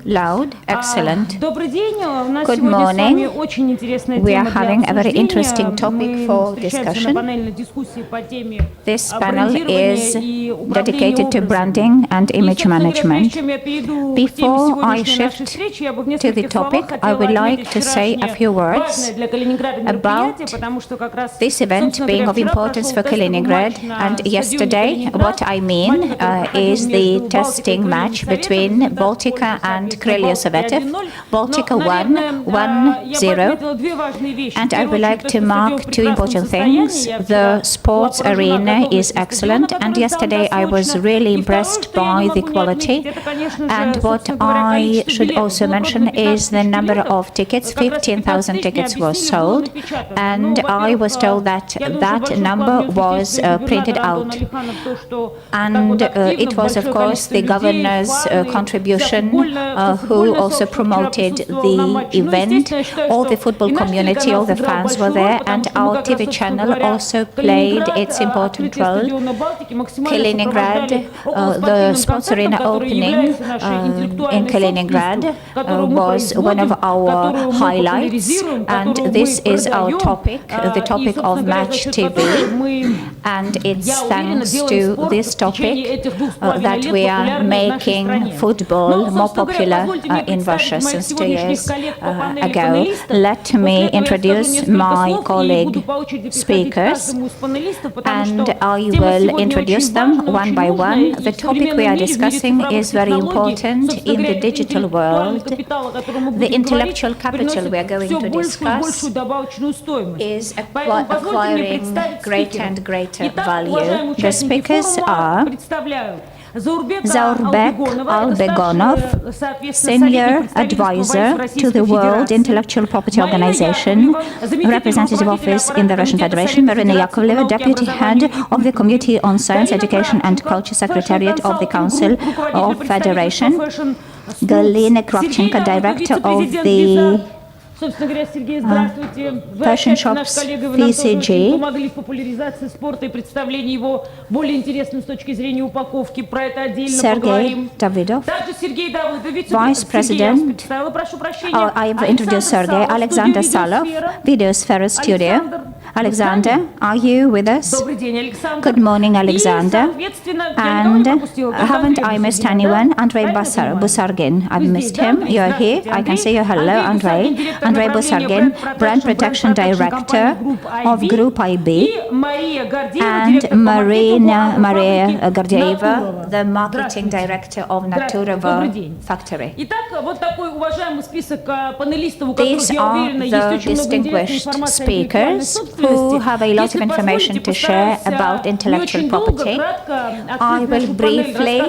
Loud, excellent. Good morning. We are having a very interesting topic for discussion. This panel is dedicated to branding and image management. Before I shift to the topic, I would like to say a few words about this event being of importance for Kaliningrad. And yesterday, what I mean is the testing match between Baltica and Krylia Sovetov. Baltica won 1-0. And I would like to mark two important things. The sports arena is excellent. And yesterday I was really impressed by the quality. And what I should also mention is the number of tickets. 15,000 tickets were sold. And I was told that that number was printed out. And it was, of course, the governor's contribution who also promoted the event. All the football community, all the fans were there, and our TV channel also played its important role. Kaliningrad, the sports arena opening in Kaliningrad was one of our highlights, and this is our topic, the topic of Match TV. And it's thanks to this topic that we are making football more popular in Russia since 2 years ago. Let me introduce my colleague speakers, and I will introduce them one by one. The topic we are discussing is very important in the digital world. The intellectual capital we are going to discuss is acquiring greater and greater value. The speakers are Zaurbek Albegonov, Senior Advisor to the World Intellectual Property Organization, Representative Office in the Russian Federation, Marina Yakovleva, Deputy Head of the Committee on Science, Education and Culture, Secretariat of the Council of Federation, Galina, Kravchenko, Director of the Fashion Shops PCG, Sergey Davidov, Vice President. I have introduced Sergey. Alexander Salov, Videosphere Studio. Alexander, are you with us? Good morning, Alexander. And haven't I missed anyone? Andrei Busargin. I've missed him. You're here. I can see you. Hello, Andrei. Andrei Busargin, Brand Protection Director of Group IB, and Maria Gordieva, the Marketing Director of Naturova Factory. These are the distinguished speakers who have a lot of information to share about intellectual property. I will briefly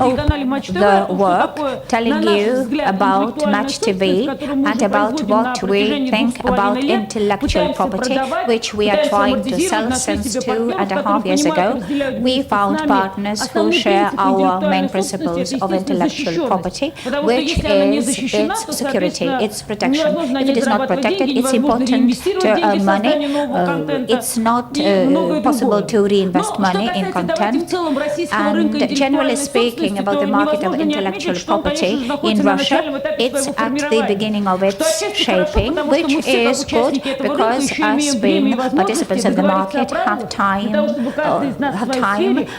open the work, telling you about Match TV and about what we think about intellectual property, which we are trying to sell since 2.5 years ago. We found partners who share our main principles of intellectual property, which is its security, its protection. If it is not protected, it's important to earn money. It's not possible to reinvest money in content. And generally speaking, about the market of intellectual property in Russia, it's at the beginning of its shaping, which is good because us being participants of the market have time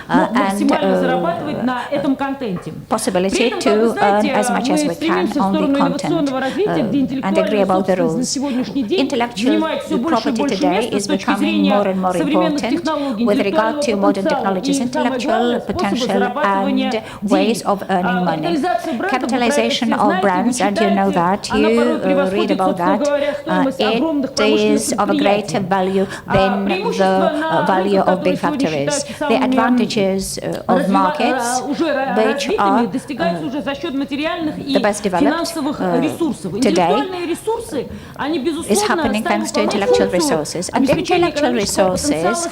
and possibility to earn as much as we can on the content and agree about the rules. Intellectual property today is becoming more and more important with regard to modern technologies, intellectual potential and ways of earning money. Capitalization of brands, and you know that, you read about that, it is of a greater value than the value of big factories. The advantages of markets, which are the best developed today, is happening thanks to intellectual resources. resources. And intellectual resources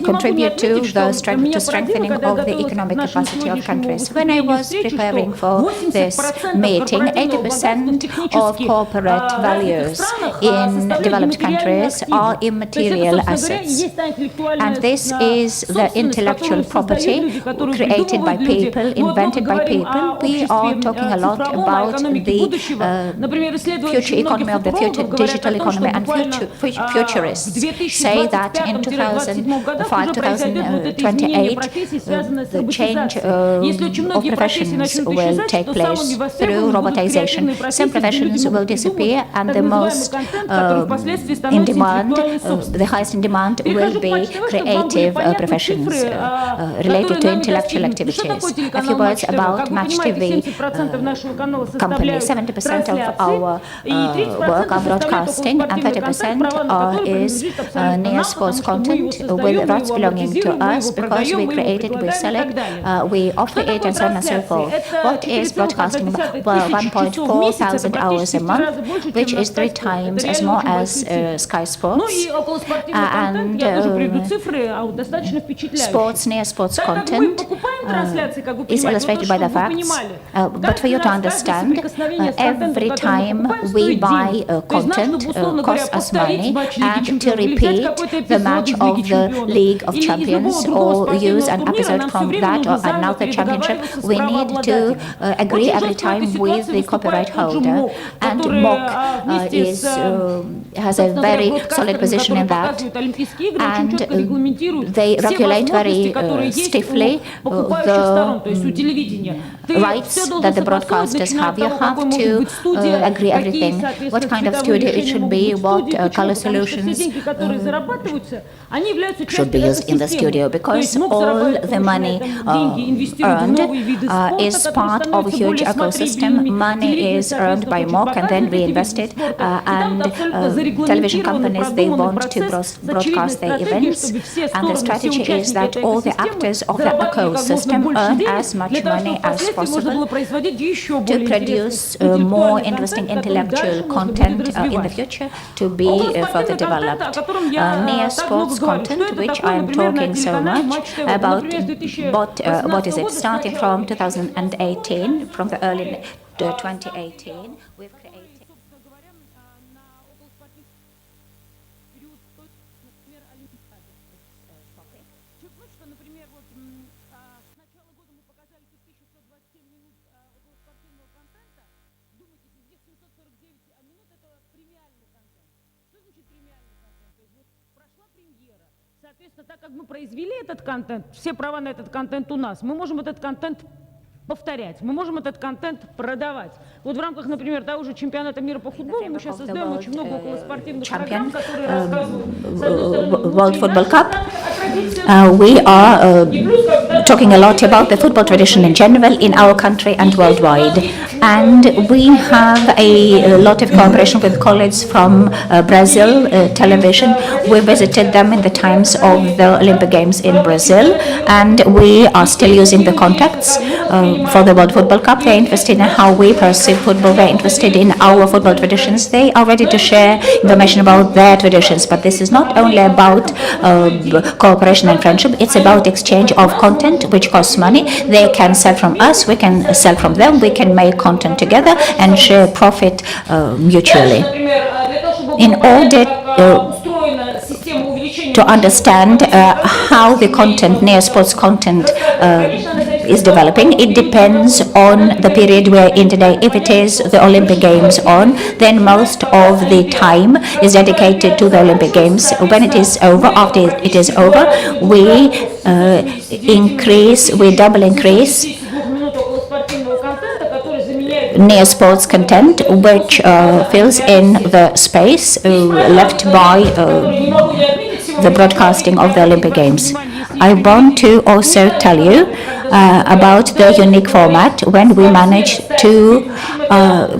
contribute to the strengthening of the economic capacity of countries. When I was preparing for this meeting, 80% of corporate values in developed countries are immaterial assets. And this is the intellectual property created by people, invented by people. We are talking a lot about the future economy of the future digital economy, and futurists say that in 2005, 2028, the change of professions will take place through robotization. Some professions will disappear, and the most in demand, the highest in demand will be creative professions related to intellectual activities. A few words about Match TV company. 70% of our work are broadcasting, and 30% is near sports content with rights belonging to us, because we create it, we sell it, we offer it, and so on and so forth. What is broadcasting? Well, 1.4 thousand hours a month, which is 3 times as more as Sky Sports. And sports, near sports content is illustrated by the facts. But for you to understand, every time we buy content costs us money, and to repeat the match of the League of Champions or use an episode from that or another championship, we need to agree every time with the copyright holder. And MOC has a very solid position in that, and they regulate very stiffly the rights that the broadcasters have. You have to agree everything, what kind of studio it should be, what color solutions should be used in the studio, because all the money earned is part of a huge ecosystem. Money is earned by MOC and then reinvested, and television companies, they want to broadcast their events, and the strategy is that all the actors of the ecosystem earn as much money as possible to produce more interesting intellectual content in the future to be further developed. Near sports content, which I am talking so much about, what is it? Starting from 2018, from the early 2018, we've created. Так как мы произвели этот контент, все права на этот контент у нас, мы можем этот контент повторять, мы можем этот контент продавать. Вот в рамках, например, того же чемпионата мира по футболу мы сейчас создаем очень много околоспортивных программ, которые рассказывают World Football Cup. We are talking a lot about the football tradition in general in our country and worldwide. And we have a lot of cooperation with colleagues from Brazil television. We visited them in the times of the Olympic Games in Brazil, and we are still using the contacts for the World Football Cup. They're interested in how we perceive football. They're interested in our football traditions. They are ready to share information about their traditions. But this is not only about cooperation and friendship. It's about exchange of content, which costs money. They can sell from us. We can sell from them. We can make content together and share profit mutually. In order to understand how the content, near sports content, is developing, it depends on the period we're in today. If it is the Olympic Games on, then most of the time is dedicated to the Olympic Games. When it is over, after it is over, we double increase near sports content, which fills in the space left by the broadcasting of the Olympic Games. I want to also tell you about the unique format when we managed to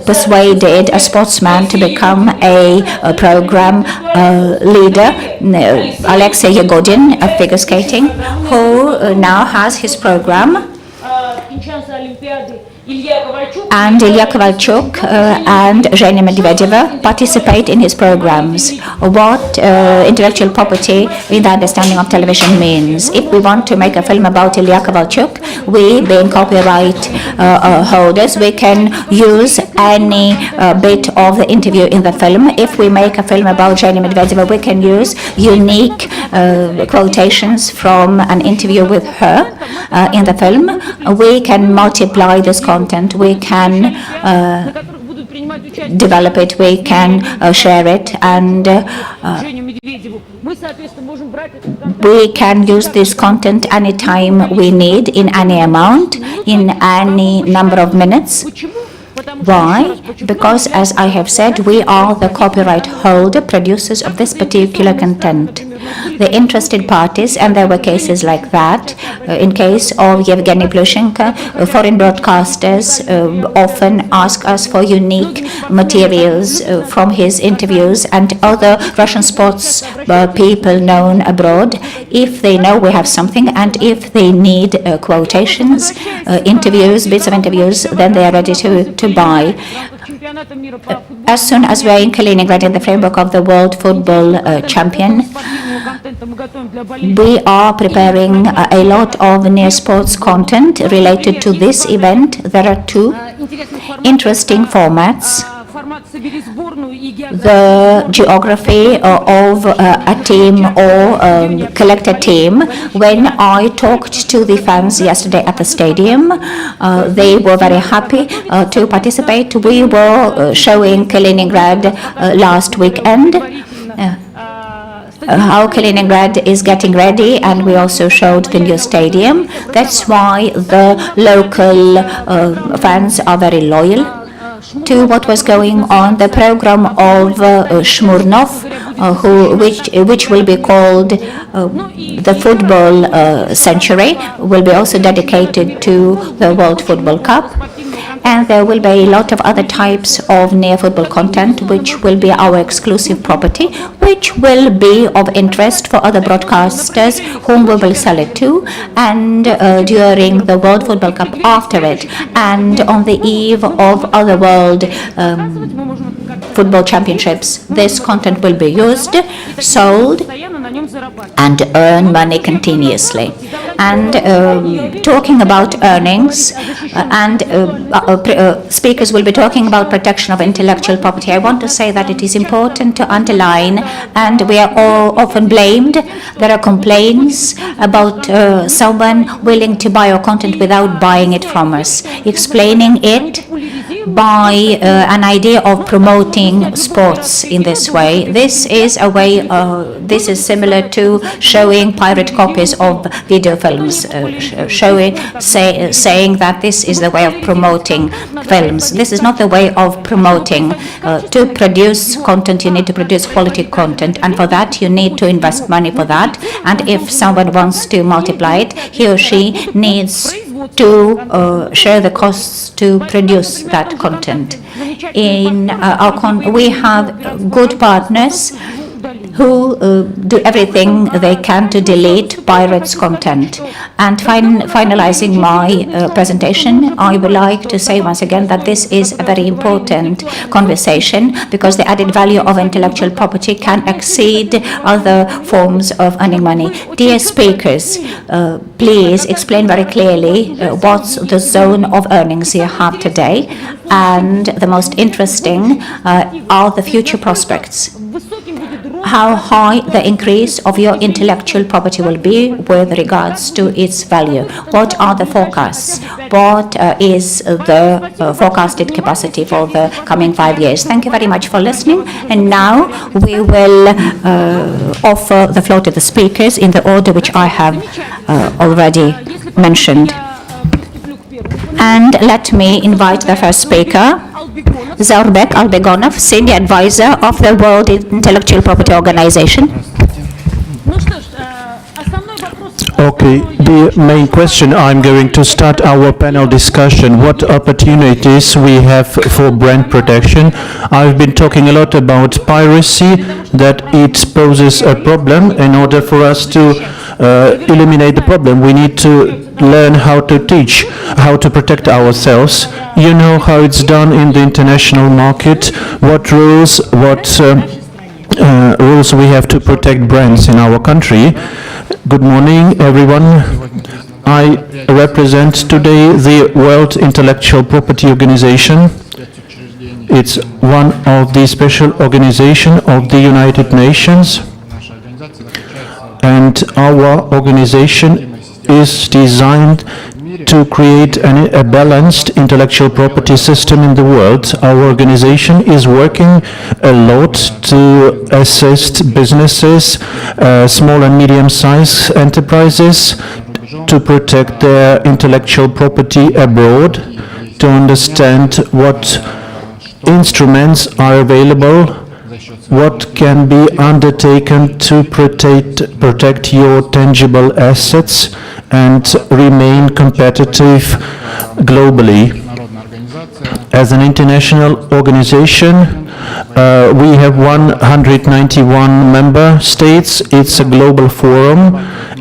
persuaded a sportsman to become a program leader, Alexei Yagodin of figure skating, who now has his program and Ilya Kovalchuk and Zhenya Medvedeva participate in his programs. What intellectual property in the understanding of television means. If we want to make a film about Ilya Kovalchuk, we, being copyright holders, we can use any bit of the interview in the film. If we make a film about Zhenya Medvedeva, we can use unique quotations from an interview with her in the film. We can multiply this content. We can develop it, we can share it, and we can use this content anytime we need, in any amount, in any number of minutes. Why? Because, as I have said, we are the copyright holder, producers of this particular content. The interested parties, and there were cases like that, in case of Yevgeny Plushenko, foreign broadcasters often ask us for unique materials from his interviews, and other Russian sports people known abroad, if they know we have something and if they need quotations, interviews, bits of interviews, then they are ready to buy. As soon as we are in Kaliningrad in the framework of the World Football Champion, we are preparing a lot of near sports content related to this event. There are two interesting formats. The geography of a team or collected team. When I talked to the fans yesterday at the stadium, they were very happy to participate. We were showing Kaliningrad last weekend. How Kaliningrad is getting ready, and we also showed the new stadium. That's why the local fans are very loyal to what was going on. The program of Shmurnov, which will be called the Football Century, will be also dedicated to the World Football Cup. And there will be a lot of other types of near football content, which will be our exclusive property, which will be of interest for other broadcasters whom we will sell it to, and during the World Football Cup after it, and on the eve of other World Football Championships. This content will be used, sold, and earn money continuously. And talking about earnings, and speakers will be talking about protection of intellectual property. I want to say that it is important to underline, and we are all often blamed. There are complaints about someone willing to buy our content without buying it from us, explaining it by an idea of promoting sports in this way. This is a way, this is similar to showing pirate copies of video films, saying that this is the way of promoting films. This is not the way of promoting. To produce content, you need to produce quality content, and for that you need to invest money for that. And if someone wants to multiply it, he or she needs to share the costs to produce that content. In we have good partners who do everything they can to delete pirates' content. And finalizing my presentation, I would like to say once again that this is a very important conversation, because the added value of intellectual property can exceed other forms of earning money. Dear speakers, please explain very clearly what's the zone of earnings you have today, and the most interesting are the future prospects. How high the increase of your intellectual property will be with regards to its value. What are the forecasts? What is the forecasted capacity for the coming 5 years? Thank you very much for listening. And now we will offer the floor to the speakers in the order which I have already mentioned. And let me invite the first speaker, Zaurbek Albegonov, Senior Advisor of the World Intellectual Property Organization. Okay, the main question, I'm going to start our panel discussion. What opportunities we have for brand protection? I've been talking a lot about piracy, that it poses a problem. In order for us to eliminate the problem. We need to learn how to teach, how to protect ourselves. You know how it's done in the international market, what rules we have to protect brands in our country. Good morning, everyone. I represent today the World Intellectual Property Organization. It's one of the special organizations of the United Nations, and our organization is designed to create a balanced intellectual property system in the world. Our organization is working a lot to assist businesses, small and medium-sized enterprises, to protect their intellectual property abroad, to understand what instruments are available, what can be undertaken to protect your tangible assets and remain competitive globally. As an international organization, we have 191 member states. It's a global forum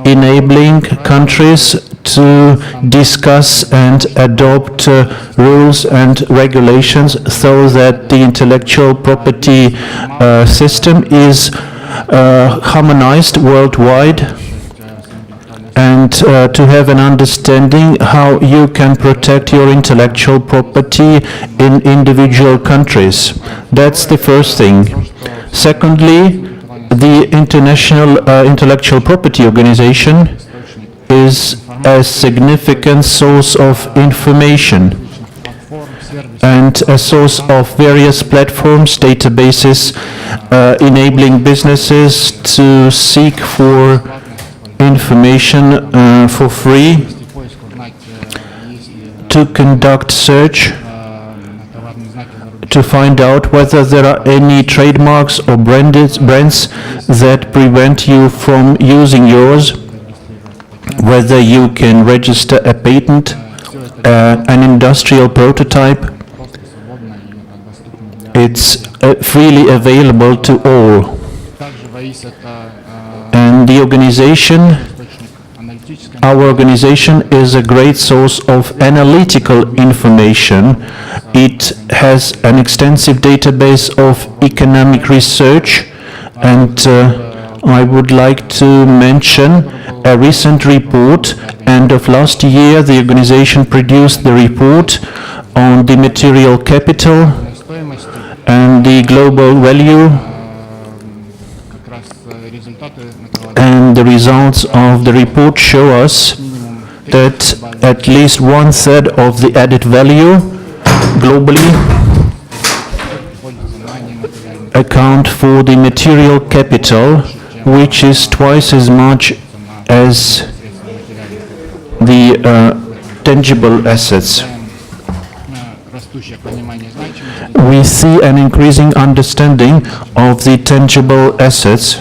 enabling countries to discuss and adopt rules and regulations so that the intellectual property system is harmonized worldwide, and to have an understanding how you can protect your intellectual property in individual countries. That's the first thing. Secondly, the International Intellectual Property Organization is a significant source of information and a source of various platforms, databases, enabling businesses to seek for information for free, to conduct search, to find out whether there are any trademarks or brands that prevent you from using yours, whether you can register a patent, an industrial prototype. It's freely available to all. And the organization, our organization is a great source of analytical information. It has an extensive database of economic research, and I would like to mention a recent report. End of last year, the organization produced the report on the material capital and the global value, and the results of the report show us that at least 1/3 of the added value globally account for the material capital, which is twice as much as the tangible assets. We see an increasing understanding of the tangible assets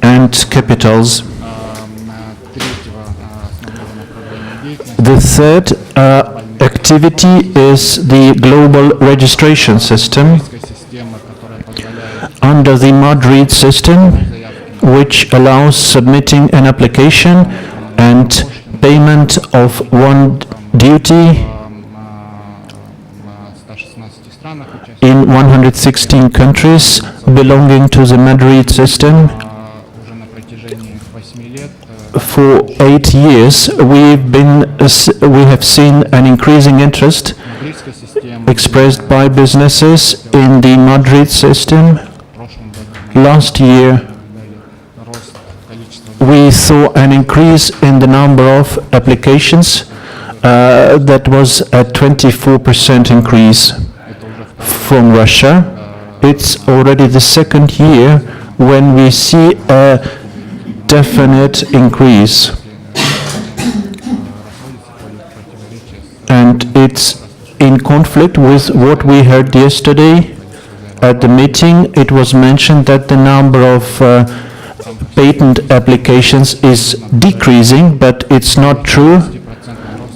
and capitals. The third activity is the global registration system under the Madrid system, which allows submitting an application and payment of one duty in 116 countries belonging to the Madrid system. For 8 years, we have seen an increasing interest expressed by businesses in the Madrid system. Last year, we saw an increase in the number of applications. That was a 24% increase from Russia. It's already the second year when we see a definite increase. And it's in conflict with what we heard yesterday at the meeting. It was mentioned that the number of patent applications is decreasing, but it's not true.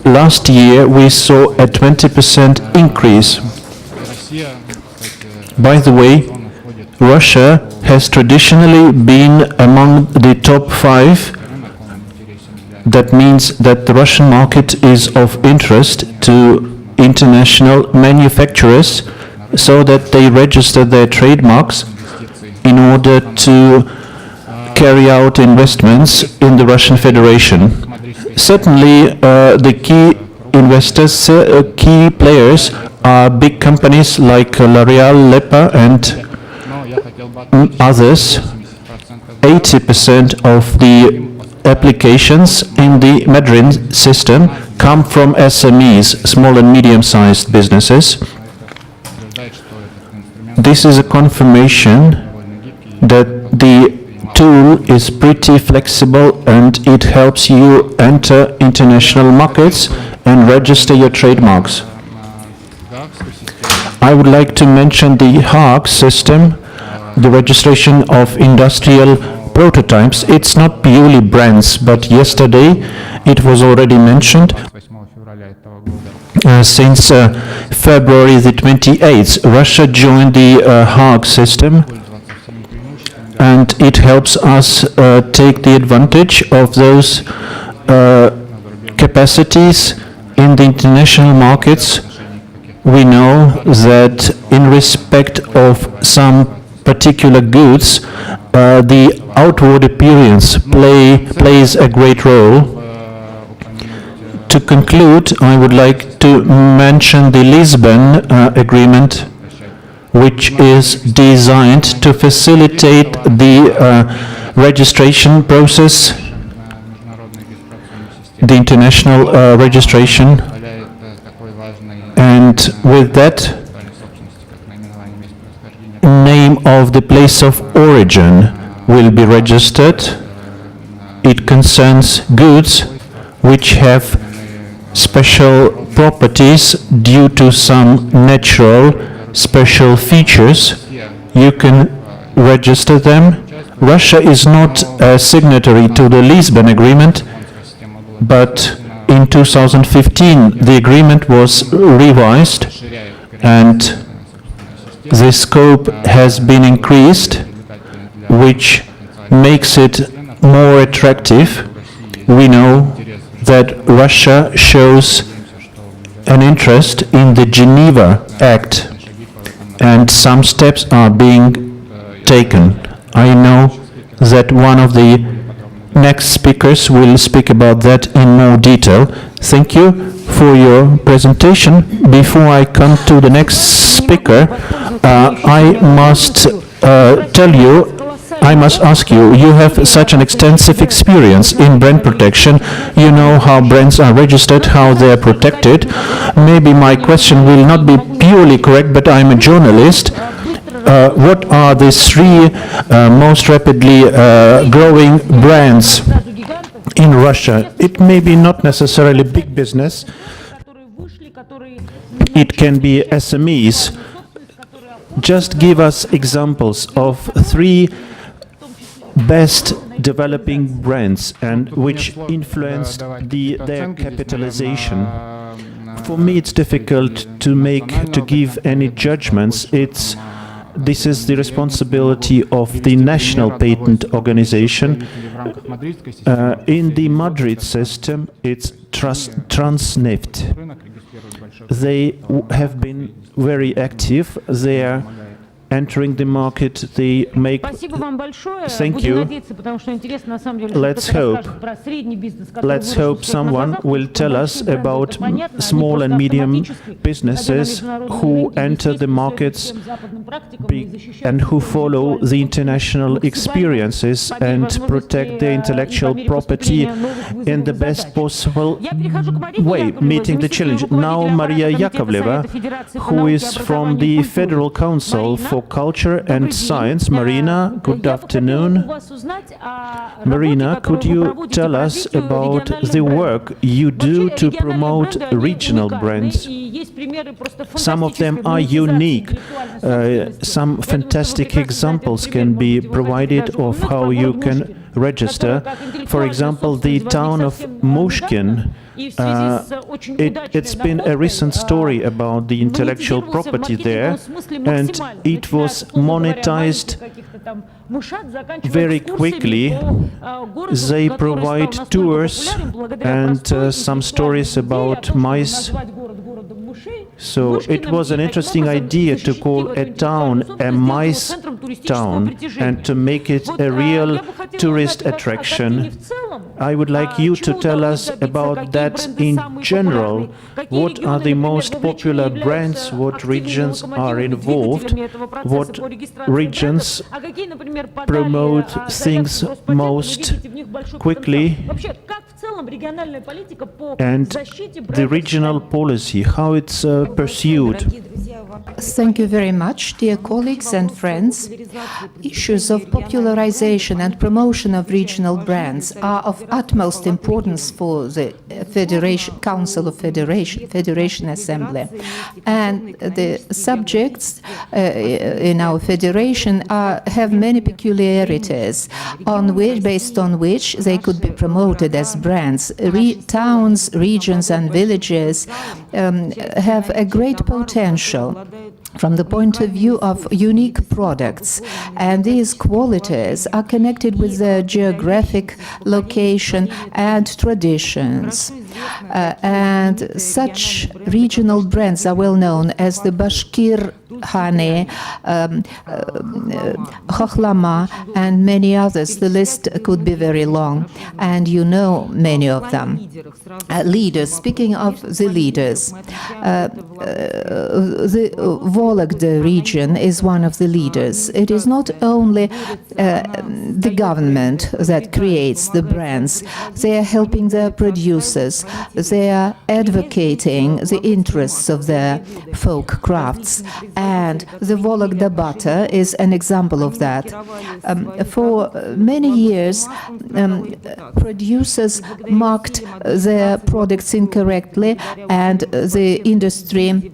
Last year we saw a 20% increase. By the way, Russia has traditionally been among the top 5. That means that the Russian market is of interest to international manufacturers so that they register their trademarks in order to carry out investments in the Russian Federation. Certainly, the key investors, key players are big companies like L'Oréal, Lepa and others. 80% of the applications in the Madrid system come from SMEs, small and medium-sized businesses. This is a confirmation that the tool is pretty flexible and it helps you enter international markets and register your trademarks. I would like to mention the Hague system, the registration of industrial prototypes. It's not purely brands, but yesterday it was already mentioned. Since February the 28th, Russia joined the Hague system, and it helps us take the advantage of those capacities in the international markets. We know that in respect of some particular goods, the outward appearance plays a great role. To conclude, I would like to mention the Lisbon Agreement, which is designed to facilitate the registration process, the international registration, and with that, name of the place of origin will be registered. It concerns goods which have special properties due to some natural special features. You can register them. Russia is not a signatory to the Lisbon Agreement, but in 2015 the agreement was revised and the scope has been increased, which makes it more attractive. We know that Russia shows an interest in the Geneva Act, and some steps are being taken. I know that one of the next speakers will speak about that in more detail. Thank you for your presentation. Before I come to the next speaker, I must ask you, you have such an extensive experience in brand protection. You know how brands are registered, how they are protected. Maybe my question will not be purely correct, but I'm a journalist. What are the 3 most rapidly growing brands in Russia? It may be not necessarily big business. It can be SMEs. Just give us examples of 3 best developing brands and which influenced their capitalization. For me, it's difficult to give any judgments. This is the responsibility of the National Patent Organization. In the Madrid system, it's Transneft. They have been very active. They are entering the market. They make... Thank you. Let's hope someone will tell us about small and medium businesses who enter the markets and who follow the international experiences and protect their intellectual property in the best possible way, meeting the challenge. Now Maria Yakovleva, who is from the Federal Council for Culture and Science. Marina, good afternoon. Marina, could you tell us about the work you do to promote regional brands? Some of them are unique. Some fantastic examples can be provided of how you can register. For example, the town of Mushkin. It's been a recent story about the intellectual property there, and it was monetized very quickly they provide tours and some stories about mice. So it was an interesting idea to call a town a mice town and to make it a real tourist attraction. I would like you to tell us about that in general. What are the most popular brands? What regions are involved? What regions promote things most quickly? And the regional policy, how it's pursued. Thank you very much, dear colleagues and friends. Issues of popularization and promotion of regional brands are of utmost importance for the Federation, Council of Federation Assembly. And the subjects in our federation have many peculiarities based on which they could be promoted as brands. Towns, regions and villages have a great potential from the point of view of unique products, and these qualities are connected with their geographic location and traditions. And such regional brands are well known as the Bashkir honey, Khokhlama, and many others. The list could be very long, and you know many of them. Leaders, speaking of the leaders, the Vologda region is one of the leaders. It is not only the government that creates the brands. They are helping their producers. They are advocating the interests of their folk crafts. And the Vologda butter is an example of that. For many years, producers marked their products incorrectly, and the industry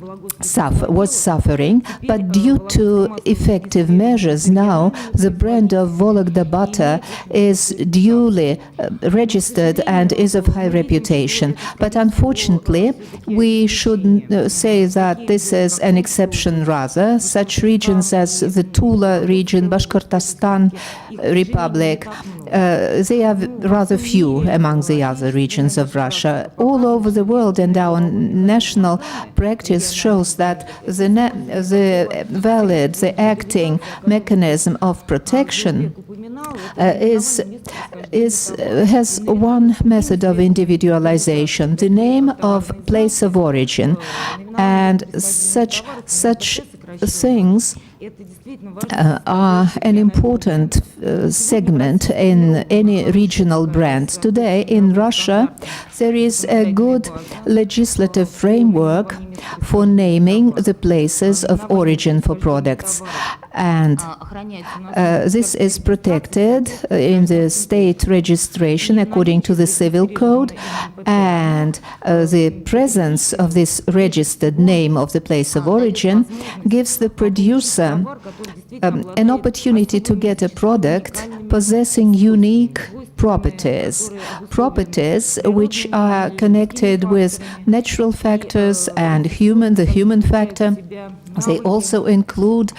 was suffering. But due to effective measures now, the brand of Vologda butter is duly registered and is of high reputation. But unfortunately, we should say that this is an exception rather. Such regions as the Tula region, Bashkortostan Republic, they are rather few among the other regions of Russia. All over the world, and our national practice shows that the acting mechanism of protection has one method of individualization, the name of place of origin, and such things are an important segment in any regional brand. Today in Russia, there is a good legislative framework for naming the places of origin for products. And this is protected in the state registration according to the civil code, and the presence of this registered name of the place of origin gives the producer an opportunity to get a product possessing unique properties which are connected with natural factors and the human factor. They also include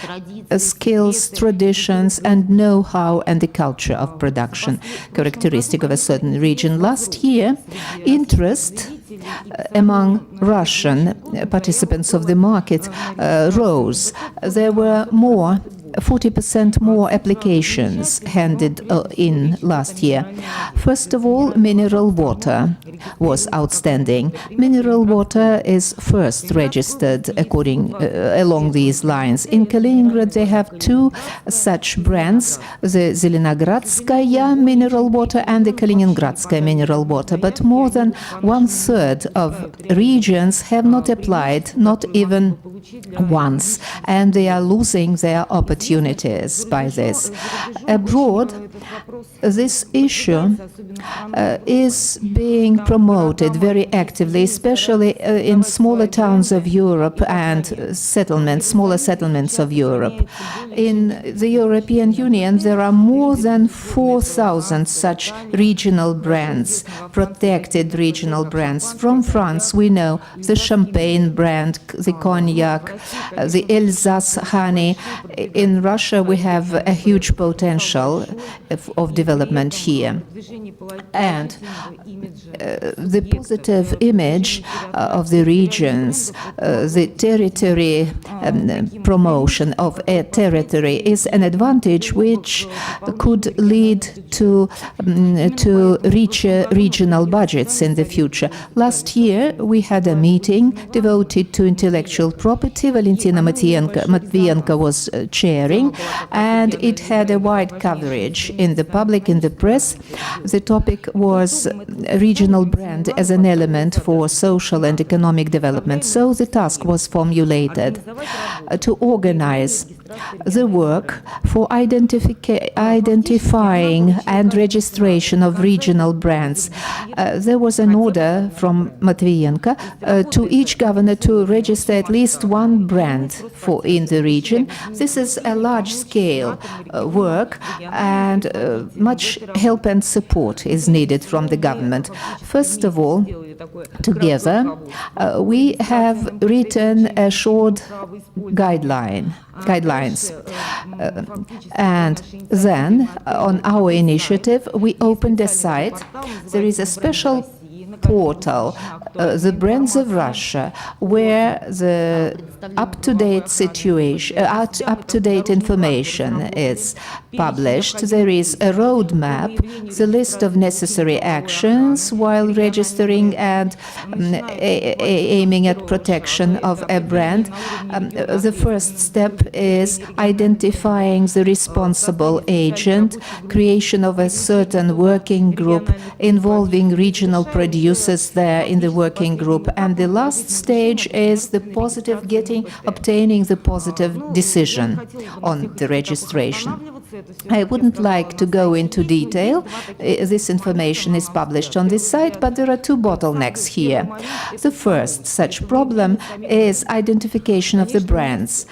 skills, traditions, and know-how and the culture of production characteristic of a certain region. Last year, interest among Russian participants of the market rose. There were 40% more applications handed in last year. First of all, mineral water was outstanding. Mineral water is first registered along these lines. In Kaliningrad, they have two such brands, the Zelenogradskaya mineral water and the Kaliningradskaya mineral water. But more than 1/3 of regions have not applied, not even once, and they are losing their opportunities by this. Abroad, this issue is being promoted very actively, especially in smaller towns of Europe and smaller settlements of Europe. In the European Union, there are more than 4,000 such regional brands, protected regional brands. From France, we know the Champagne brand, the Cognac, the Alsace honey. In in Russia we have a huge potential of development here. And the positive image of the regions, the territory promotion of a territory is an advantage which could lead to richer regional budgets in the future. Last year we had a meeting devoted to intellectual property. Valentina Matvienko was chairing, and it had a wide coverage in the public, in the press. The topic was regional brand as an element for social and economic development. So the task was formulated to organize the work for identifying and registration of regional brands. There was an order from Matvienko to each governor to register at least one brand in the region. This is a large-scale work, and much help and support is needed from the government. First of all, together, we have written a short guidelines. And then, on our initiative, we opened a site. There is a special portal, the Brands of Russia, where the up-to-date situation, up-to-date information is published. There is a roadmap, the list of necessary actions while registering and aiming at protection of a brand. The first step is identifying the responsible agent, creation of a certain working group involving regional producers there in the working group. And the last stage is the obtaining the positive decision on the registration. I wouldn't like to go into detail. This information is published on this site, but there are two bottlenecks here. The first such problem is identification of the brands.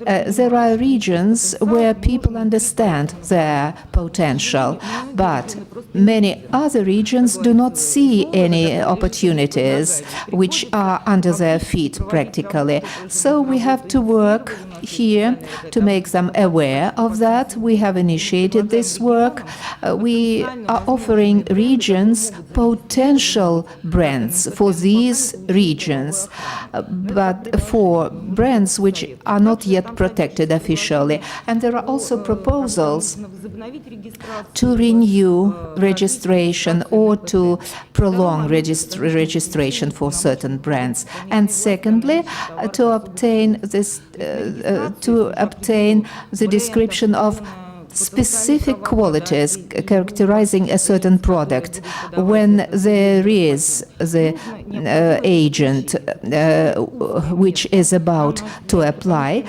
There are regions where people understand their potential, but many other regions do not see any opportunities which are under their feet practically. So we have to work here to make them aware of that. We have initiated this work. We are offering regions potential brands for these regions, but for brands which are not yet protected officially. And there are also proposals to renew registration or to prolong registration for certain brands. And secondly, to obtain the description of specific qualities characterizing a certain product. When there is the agent which is about to apply,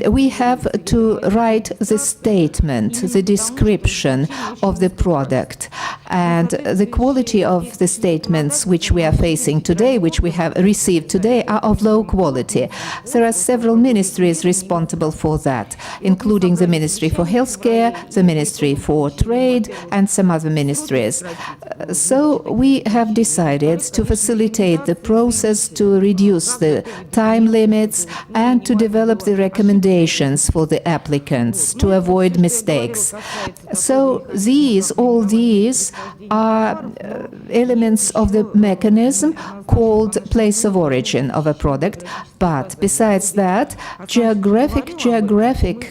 we have to write the statement, the description of the product. And the quality of the statements which we are facing today, which we have received today, are of low quality. There are several ministries responsible for that, including the Ministry for Healthcare, the Ministry for Trade, and some other ministries. So we have decided to facilitate the process, to reduce the time limits, and to develop the recommendations for the applicants to avoid mistakes. So all these are elements of the mechanism called place of origin of a product. But besides that, geographic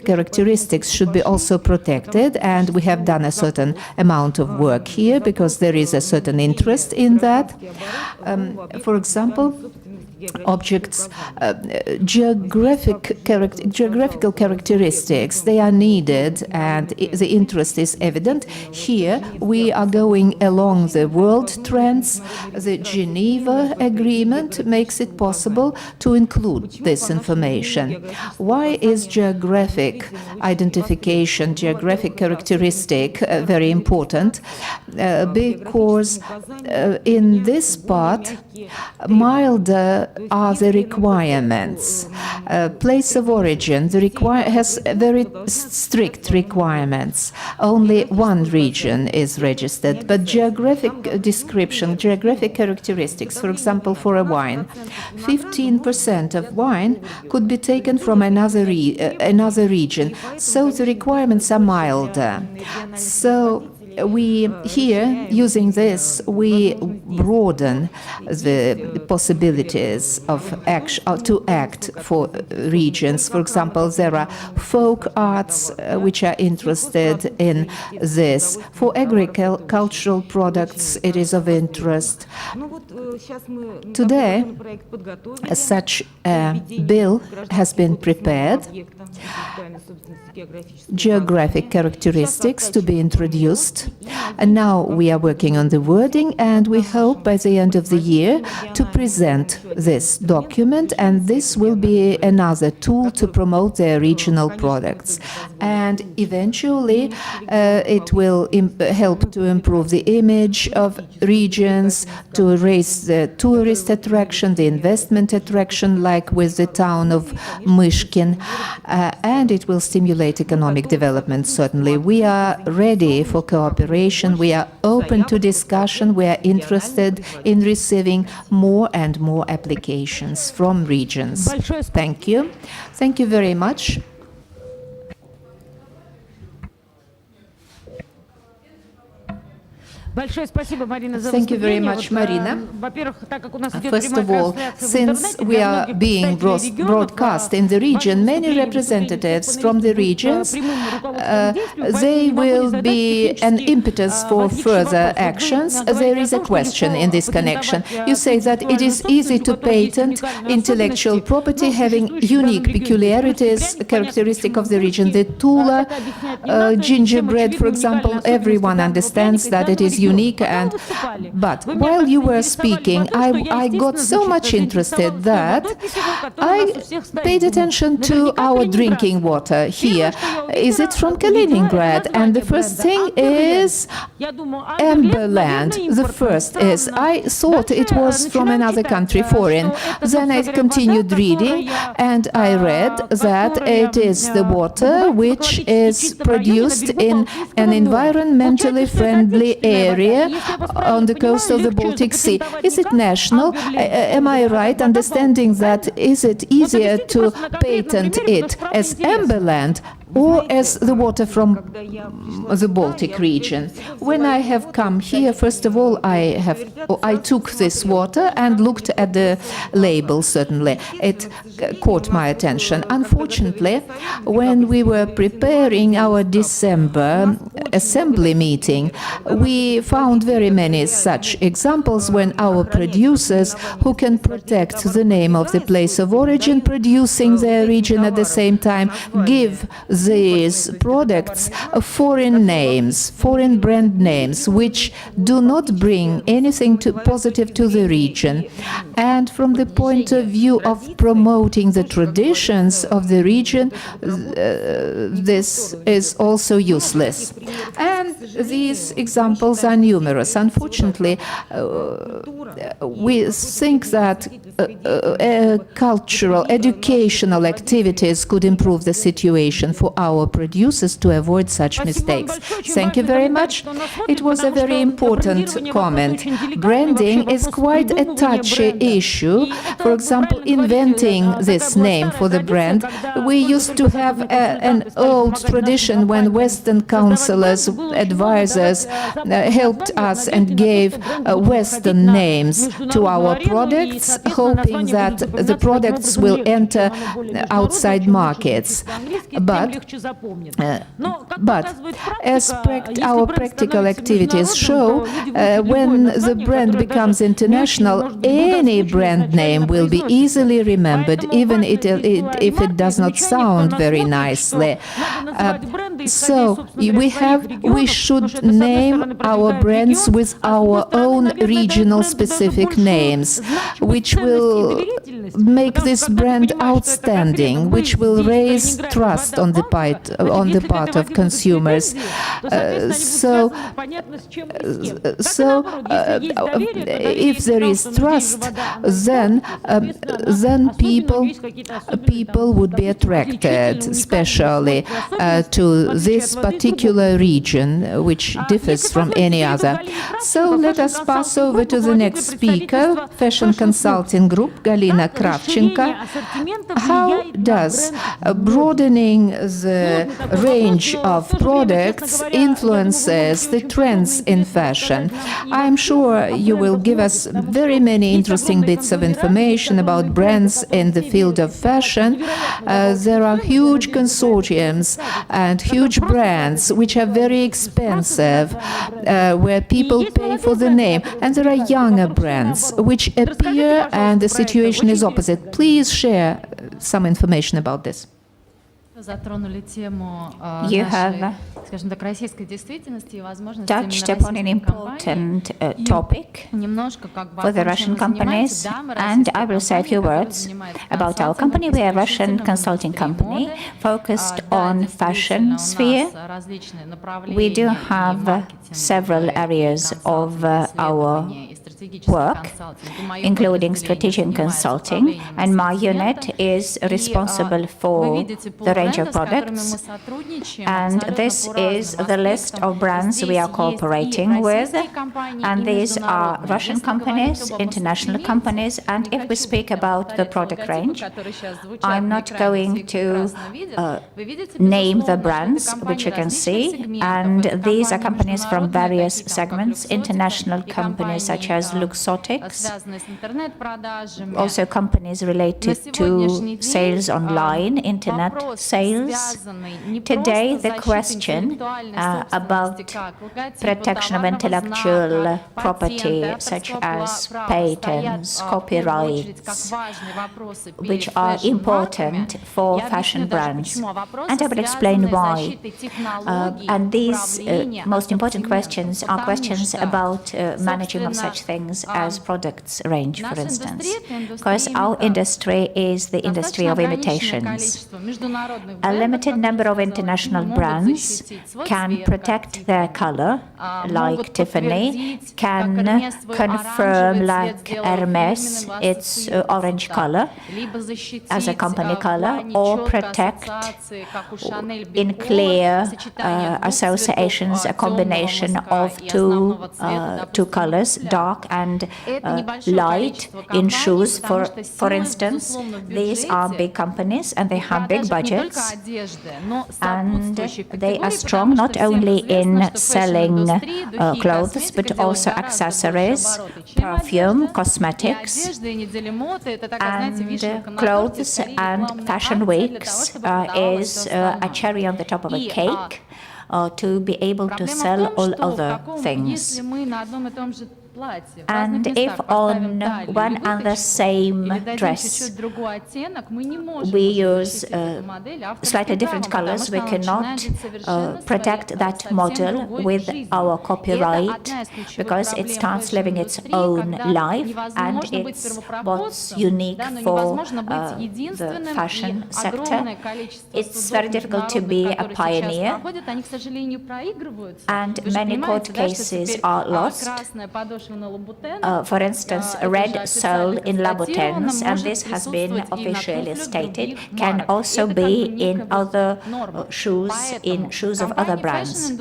characteristics should be also protected, and we have done a certain amount of work here because there is a certain interest in that. For example, objects, geographical characteristics, they are needed, and the interest is evident. Here we are going along the world trends. The Geneva Agreement makes it possible to include this information. Why is geographic identification, geographic characteristic very important? Because in this part, milder are the requirements. Place of origin has very strict requirements. Only one region is registered, but geographic description, geographic characteristics, for example, for a wine, 15% of wine could be taken from another region, so the requirements are milder. So we here, using this, we broaden the possibilities of to act for regions. For example, there are folk arts which are interested in this. For agricultural products, it is of interest. Today, such a bill has been prepared, geographic characteristics to be introduced. And now we are working on the wording, and we hope by the end of the year to present this document, and this will be another tool to promote their regional products. And eventually it will help to improve the image of regions, to raise the tourist attraction, the investment attraction, like with the town of Myshkin, and it will stimulate economic development, certainly. We are ready for cooperation. We are open to discussion. We are interested in receiving more and more applications from regions. Thank you. Thank you very much. Thank you very much, Marina. First of all, since we are being broadcast in the region, many representatives from the regions, they will be an impetus for further actions. There is a question in this connection. You say that it is easy to patent intellectual property having unique peculiarities, characteristic of the region. The Tula gingerbread, for example, everyone understands that it is unique, but while you were speaking, I got so much interested that I paid attention to our drinking water here. Is it from Kaliningrad? And the first thing is Amberland. The first is, I thought it was from another country, foreign. Then I continued reading, and I read that it is the water which is produced in an environmentally friendly area on the coast of the Baltic Sea. Is it national? Am I right understanding that? Is it easier to patent it as Amberland or as the water from the Baltic region? When I have come here, first of all, I took this water and looked at the label, certainly. It caught my attention. Unfortunately, when we were preparing our December assembly meeting, we found very many such examples when our producers, who can protect the name of the place of origin, producing their region at the same time, give these products foreign names, foreign brand names, which do not bring anything positive to the region. And from the point of view of promoting the traditions of the region, this is also useless. And these examples are numerous. Unfortunately, we think that cultural, educational activities could improve the situation for our producers to avoid such mistakes. Thank you very much. It was a very important comment. Branding is quite a touchy issue. For example, inventing this name for the brand, we used to have an old tradition when Western counselors, advisors helped us and gave Western names to our products, hoping that the products will enter outside markets. But as our practical activities show, when the brand becomes international, any brand name will be easily remembered, even if it does not sound very nicely. So we should name our brands with our own regional specific names, which will make this brand outstanding, which will raise trust on the part of consumers. If there is trust, then people would be attracted, especially to this particular region, which differs from any other. So let us pass over to the next speaker, Fashion Consulting Group, Galina Kravchenko. How does broadening the range of products influences the trends in fashion? I'm sure you will give us very many interesting bits of information about brands in the field of fashion. There are huge consortiums and huge brands which are very expensive, where people pay for the name. And there are younger brands which appear, and the situation is opposite. Please share some information about this. You have touched upon an important topic for the Russian companies, and I will say a few words about our company. We are a Russian consulting company focused on fashion sphere. We do have several areas of our work, including strategic consulting, and my unit is responsible for the range of products, and this is the list of brands we are cooperating with, and these are Russian companies, international companies, and if we speak about the product range, I'm not going to name the brands which you can see, and these are companies from various segments, international companies such as Luxottics, also companies related to sales online, internet sales. Today, the question about protection of intellectual property, such as patents, copyrights, which are important for fashion brands. And I will explain why. And these most important questions are questions about managing of such things as products range, for instance. Because our industry is the industry of imitations. A limited number of international brands can protect their color, like Tiffany, can confirm, like Hermes, its orange color as a company color, or protect in clear associations, a combination of two colors, dark and light, in shoes, for instance. These are big companies and they have big budgets, and they are strong not only in selling clothes but also accessories, perfume, cosmetics, and clothes and fashion weeks is a cherry on the top of a cake to be able to sell all other things. And if on one and the same dress we use slightly different colors, we cannot protect that model with our copyright, because it starts living its own life, and it's what's unique for the fashion sector. It's very difficult to be a pioneer, and many court cases are lost. For instance, red sole in Louboutins, and this has been officially stated, can also be in other shoes, in shoes of other brands.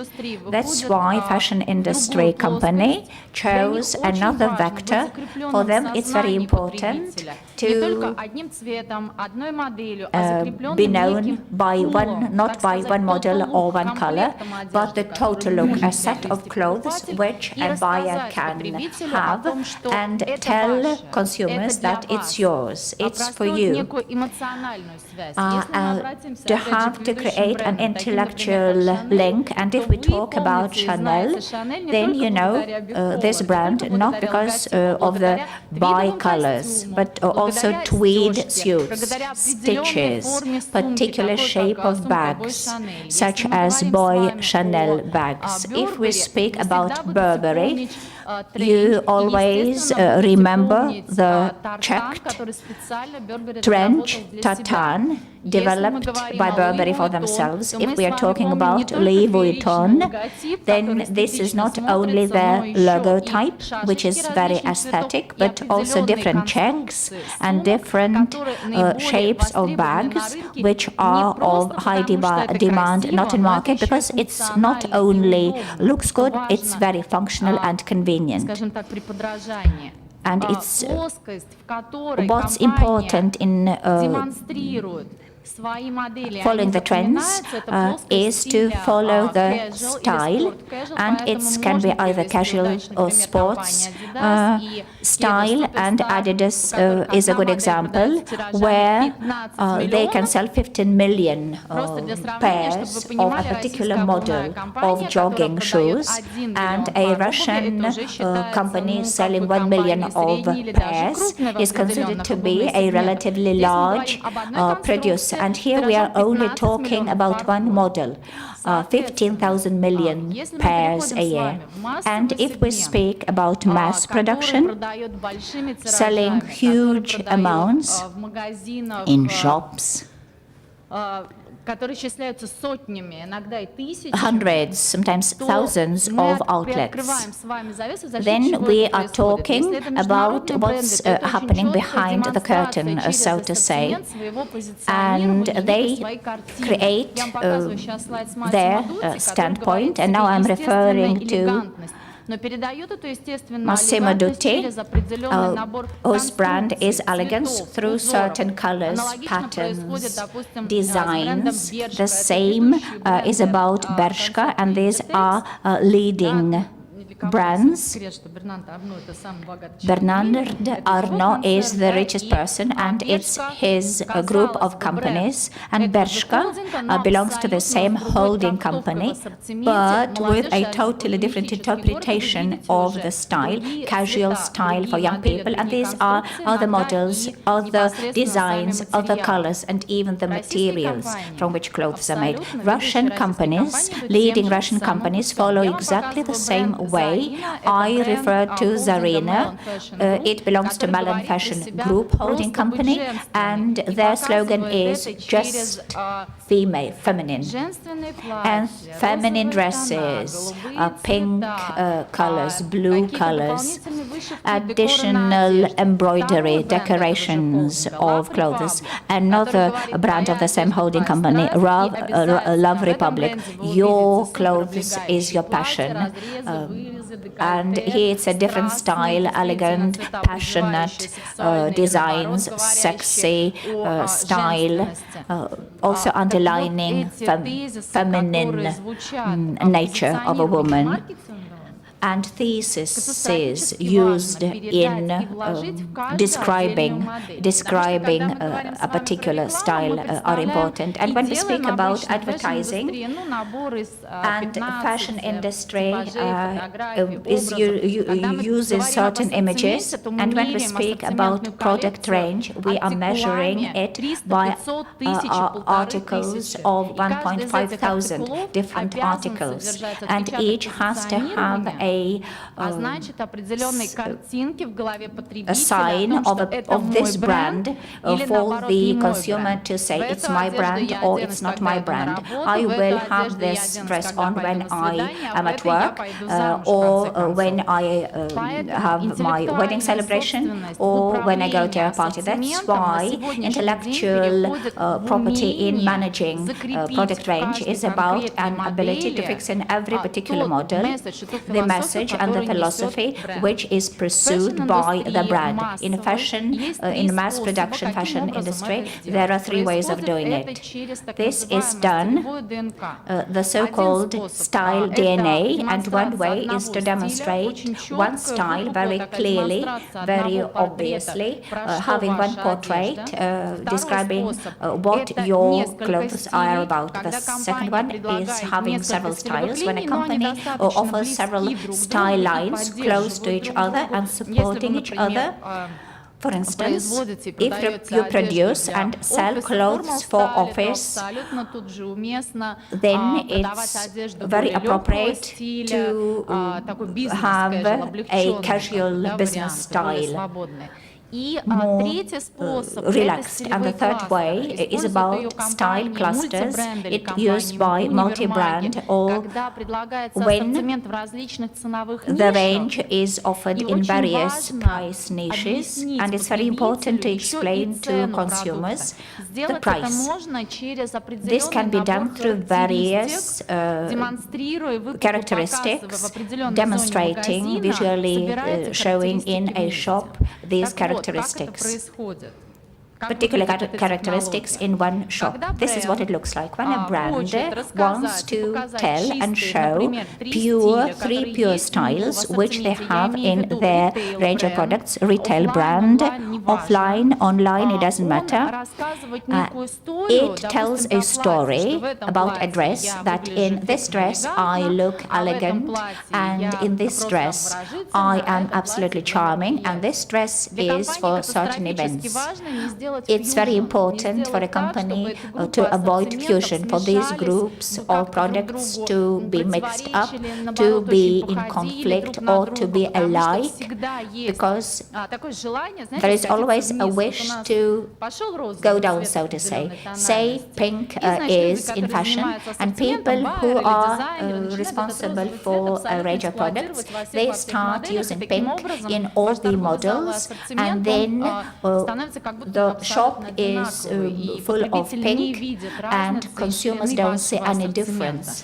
That's why fashion industry company chose another vector. For them, it's very important to be known by one, not by one model or one color, but the total look, a set of clothes which a buyer can have and tell consumers that it's yours, it's for you. To have to create an intellectual link, and if we talk about Chanel, then you know this brand not because of the bi-colors, but also tweed suits, stitches, particular shape of bags, such as boy Chanel bags. If we speak about Burberry, You always remember the checked trench tartan developed by Burberry for themselves. If we are talking about Louis Vuitton, then this is not only their logo type, which is very aesthetic, but also different checks and different shapes of bags, which are of high demand, not in market, because it's not only looks good, it's very functional and convenient. And it's what's important in following the trends is to follow the style, and it can be either casual or sports style, and Adidas is a good example where they can sell 15 million pairs of a particular model of jogging shoes, and a Russian company selling 1 million of pairs is considered to be a relatively large producer. And here we are only talking about one model, 15,000 million pairs a year. And if we speak about mass production, selling huge amounts in shops, hundreds, sometimes thousands of outlets, then we are talking about what's happening behind the curtain, so to say, and they create their standpoint. And now I'm referring to Massimo Dutti, whose brand is elegance through certain colors, patterns, designs. The same is about Bershka, and these are leading brands. Bernard Arnault is the richest person, and it's his group of companies. And Bershka belongs to the same holding company, but with a totally different interpretation of the style, casual style for young people. And these are other models, other designs, other colors, and even the materials from which clothes are made. Russian companies, leading Russian companies, follow exactly the same way. I referred to Zarina. It belongs to Malin Fashion Group holding company, and their slogan is just feminine. And feminine dresses, pink colors, blue colors, additional embroidery, decorations of clothes. Another brand of the same holding company, Love Republic. Your clothes is your passion. And here it's a different style, elegant, passionate designs, sexy style, also underlining feminine nature of a woman. And theses used in describing a particular style are important. And when we speak about advertising, and fashion industry uses certain images, and when we speak about product range, we are measuring it by articles of 1,500 different articles, and each has to have a sign of this brand for the consumer to say it's my brand or it's not my brand. I will have this dress on when I am at work, or when I have my wedding celebration, or when I go to a party. That's why intellectual property in managing product range is about an ability to fix in every particular model the message and the philosophy which is pursued by the brand. In fashion, in mass production fashion industry, there are three ways of doing it. This is done the so-called style DNA, and one way is to demonstrate one style very clearly, very obviously, having one portrait describing what your clothes are about. The second one is having several styles, when a company offers several style lines close to each other and supporting each other For instance, if you produce and sell clothes for office, then it's very appropriate to have a casual business style, more relaxed. And the third way is about style clusters. It used by multi-brand, or when the range is offered in various price niches, and it's very important to explain to consumers the price. This can be done through various characteristics, demonstrating, visually showing in a shop these characteristics. Particular characteristics in one shop. This is what it looks like when a brand wants to tell and show three pure styles which they have in their range of products, retail brand, offline, online, it doesn't matter. It tells a story about a dress, that in this dress I look elegant, and in this dress I am absolutely charming, and this dress is for certain events. It's very important for a company to avoid fusion, for these groups or products to be mixed up, to be in conflict, or to be alike, because there is always a wish to go down, so to say. Say pink is in fashion, and people who are responsible for a range of products, they start using pink in all the models, and then the shop is full of pink, and consumers don't see any difference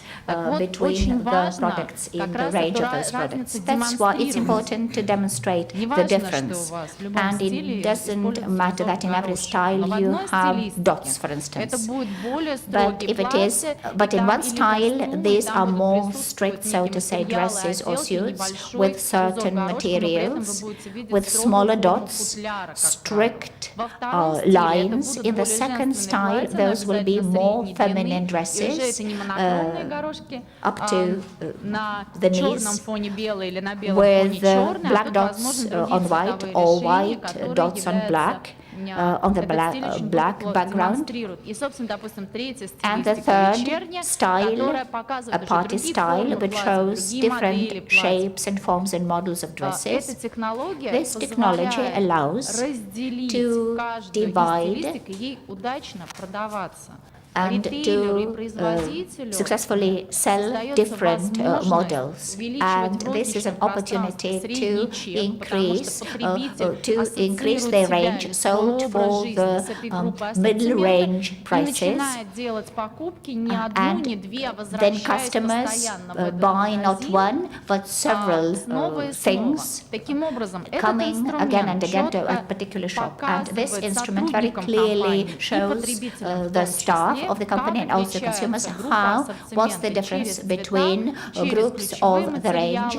between the products in the range of those products. That's why it's important to demonstrate the difference. And it doesn't matter that in every style you have dots, for instance. But in one style, these are more strict, so to say, dresses or suits with certain materials, with smaller dots, strict lines. In the second style, those will be more feminine dresses up to the knees, with black dots on white, or white dots on black. On the black background. And the third style, a party style, which shows different shapes and forms and models of dresses. This technology allows to divide and to successfly sell different models. And this is an opportunity to increase their range sold for the middle range prices. And then customers buy not one, but several things, coming again and again to a particular shop. And this instrument very clearly shows the staff of the company and also consumers what's the difference between groups of the range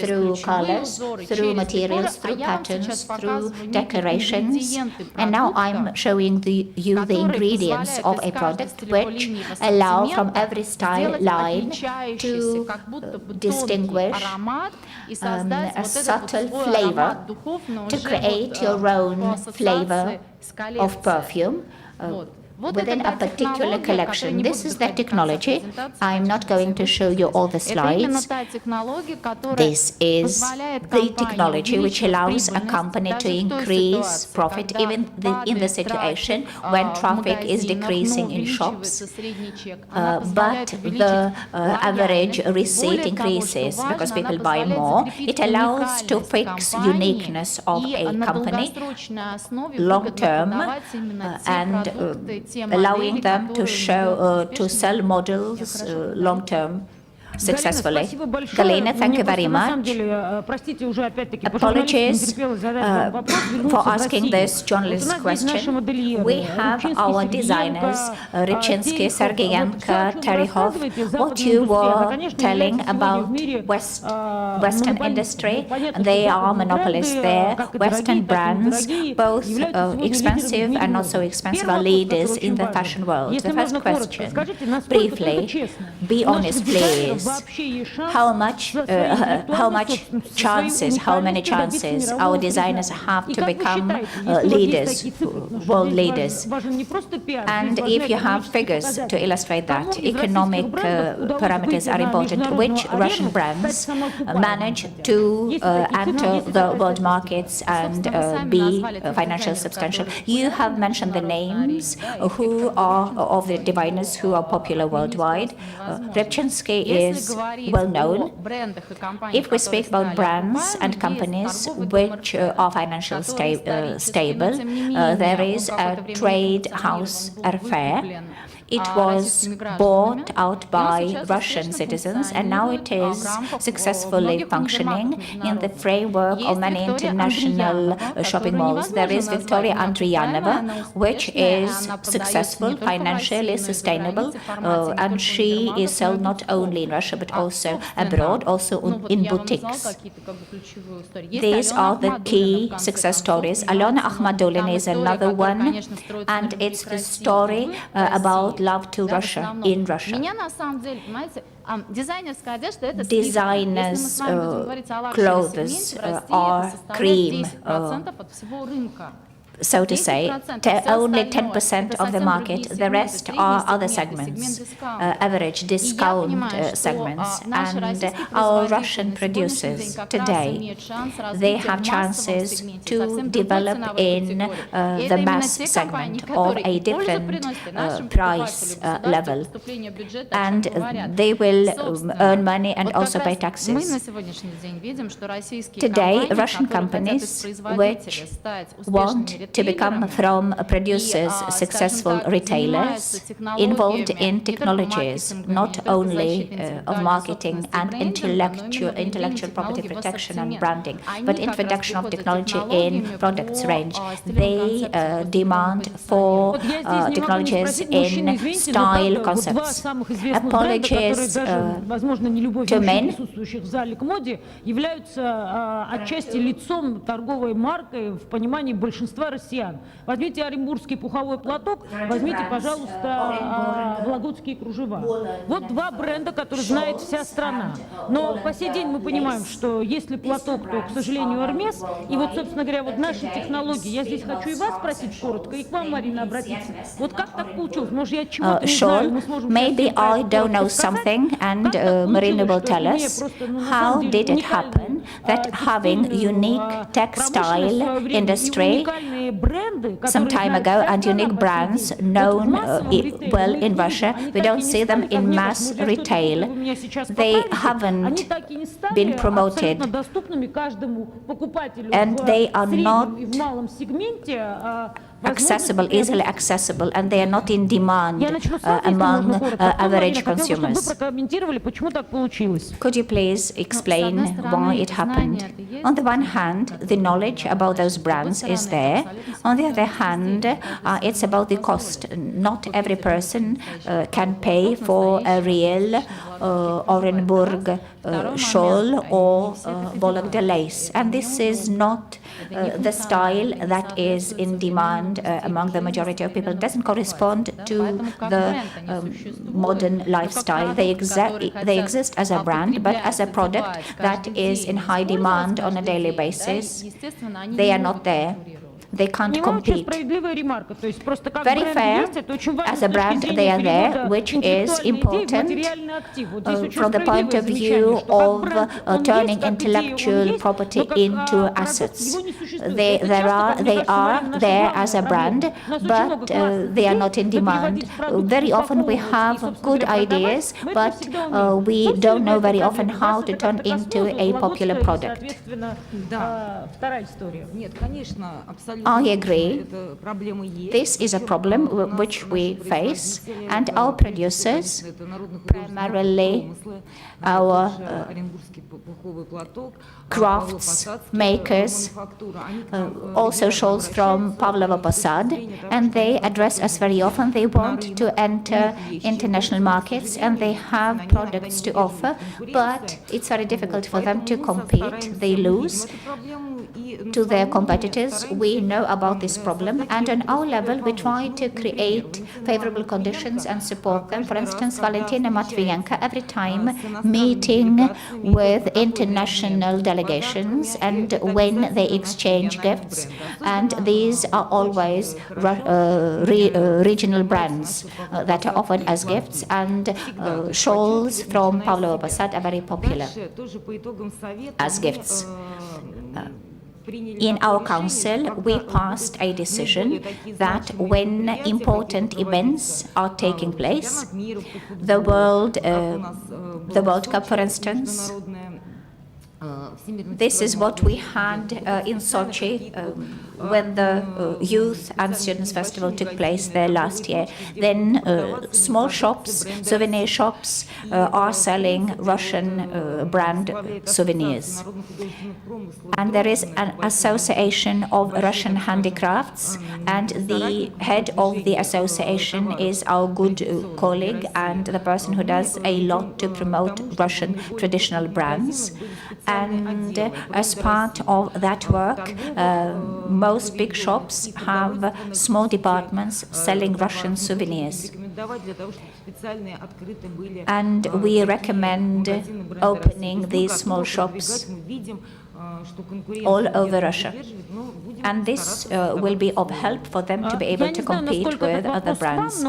through colors, through materials, through patterns, through decorations. And now I'm showing you the ingredients of a product which allow from every style line to distinguish a subtle flavor, to create your own flavor of perfume within a particular collection. This is the technology. I'm not going to show you all the slides. This is the technology which allows a company to increase profit even in the situation when traffic is decreasing in shops, but the average receipt increases because people buy more. It allows to fix uniqueness of a company long term, and allowing them to sell models long term successfully. Galina, thank you very much. Apologies for asking this journalist question. We have our designers, Rybchinsky, Sergeyenko, Terehov. What you were telling about Western industry, they are monopolists there. Western brands, both expensive and not so expensive, are leaders in the fashion world. The first question, briefly, be honest, please. how many chances our designers have to become leaders, world leaders. And if you have figures to illustrate that, economic parameters are important. Which Russian brands manage to enter the world markets and be financially substantial? You have mentioned the names who are of the diviners who are popular worldwide. Kravchenko is well known. If we speak about brands and companies which are financially stable, there is a trade house affair. It was bought out by Russian citizens, and now it is successfully functioning in the framework of many international shopping malls. There is Victoria Andriyanova, which is successful, financially sustainable, and she is sold not only in Russia but also abroad, also in boutiques. These are the key success stories. Alona Akhmadulina is another one, and it's the story about love to Russia in Russia. Designers' clothes are cream, so to say, only 10% of the market. The rest are other segments, average discount segments. And our Russian producers today, they have chances to develop in the mass segment or a different price level. And they will earn money and also pay taxes. Today, Russian companies which want to become from producers successful retailers involved in technologies, not only of marketing and intellectual property protection and branding, but introduction of technology in products range. They demand for technologies in style concepts. Apologies to men. Возьмите оренбургский пуховой платок, возьмите, пожалуйста, вологодские кружева. Вот два бренда, которые знает вся страна. Но по сей день мы понимаем, что если платок, то, к сожалению, Hermes. И вот, собственно говоря, вот наши технологии. Я здесь хочу и вас спросить коротко, и к вам, Марина, обратиться. Вот как так получилось? Может, я чего-то не знаю, мы сможем... Maybe I don't know something, and Marina will tell us how did it happen that having unique textile industry some time ago and unique brands known well in Russia, we don't see them in mass retail. They haven't been promoted, and they are not easily accessible, and they are not in demand among average consumers. Could you please explain why it happened? On the one hand, the knowledge about those brands is there. On the other hand, it's about the cost. Not every person can pay for a real Orenburg shawl or Vologda lace. And this is not the style that is in demand among the majority of people. It doesn't correspond to the modern lifestyle. They exist as a brand, but as a product that is in high demand on a daily basis, they are not there. They can't compete. Very fair, as a brand they are there, which is important from the point of view of turning intellectual property into assets. They are there as a brand, but they are not in demand. Very often we have good ideas, but we don't know very often how to turn into a popular product. I agree. This is a problem which we face, and our producers, primarily our crafts makers, also shawls from Pavlova Posad, and they address us very often. They want to enter international markets, and they have products to offer, but it's very difficult for them to compete. They lose. to their competitors. We know about this problem, and on our level, we try to create favorable conditions and support them. For instance, Valentina Matvienko, every time meeting with international delegations and when they exchange gifts, and these are always regional brands that are offered as gifts, and shawls from Pavlova Posad are very popular as gifts. In our council, we passed a decision that when important events are taking place, the World Cup, for instance, this is what we had in Sochi when the Youth and Students Festival took place there last year. Then small shops, souvenir shops, are selling Russian brand souvenirs. And there is an association of Russian handicrafts, and the head of the association is our good colleague and the person who does a lot to promote Russian traditional brands. And as part of that work, most big shops have small departments selling Russian souvenirs. And we recommend opening these small shops all over Russia. And this will be of help for them to be able to compete with other brands.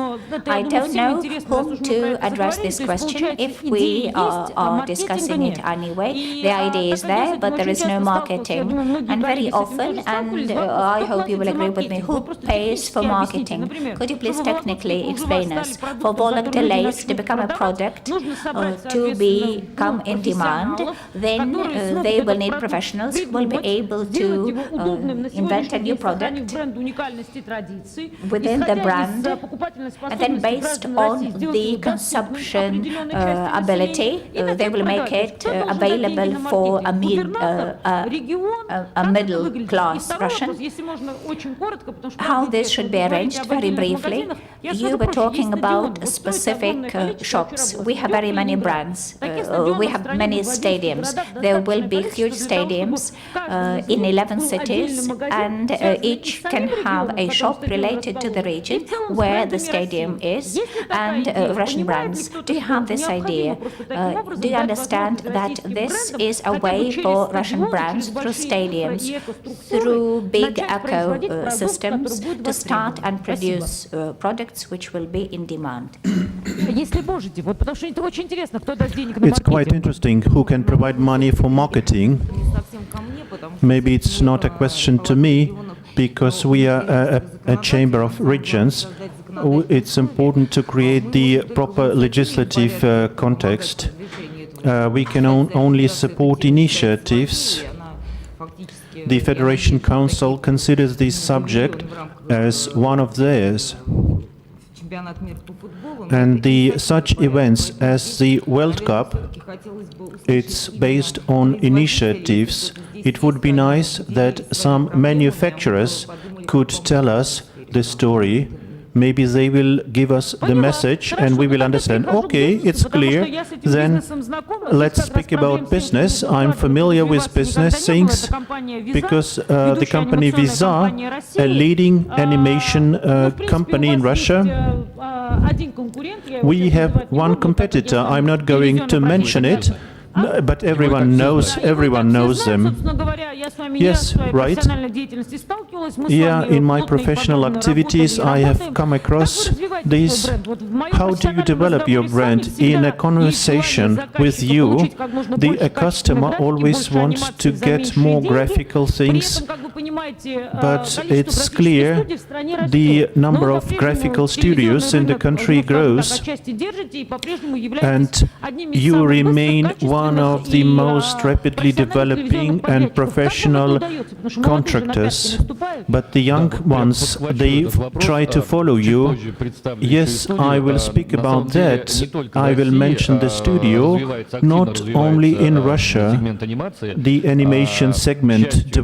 I don't know whom to address this question if we are discussing it anyway. The idea is there, but there is no marketing. And very often, and I hope you will agree with me, who pays for marketing? Could you please technically explain us? For Volok delays to become a product, to become in demand, then they will need professionals who will be able to invent a new product within the brand, and then based on the consumption ability, they will make it available for a middle class Russian. How this should be arranged, very briefly, you were talking about specific shops. We have very many brands. We have many stadiums. There will be huge stadiums in 11 cities, and each can have a shop related to the region where the stadium is, and Russian brands. Do you have this idea? Do you understand that this is a way for Russian brands through stadiums, through big ecosystems, to start and produce products which will be in demand? It's quite interesting who can provide money for marketing. Maybe it's not a question to me, because we are a chamber of regions. It's important to create the proper legislative context. We can only support initiatives. The Federation Council considers this subject as one of theirs. And such events as the World Cup, it's based on initiatives. It would be nice that some manufacturers could tell us the story. Maybe they will give us the message and we will understand, okay, it's clear, then let's speak about business. I'm familiar with business things because the company Visa, a leading animation company in Russia, we have one competitor. I'm not going to mention it, but everyone knows them. Yes, right. Yeah, in my professional activities, I have come across this. How do you develop your brand? In a conversation with you, the customer always wants to get more graphical things, but it's clear the number of graphical studios in the country grows, and you remain one of the most rapidly developing and professional contractors. But the young ones, they try to follow you. Yes, I will speak about that. I will mention the studio. Not only in Russia, the animation segment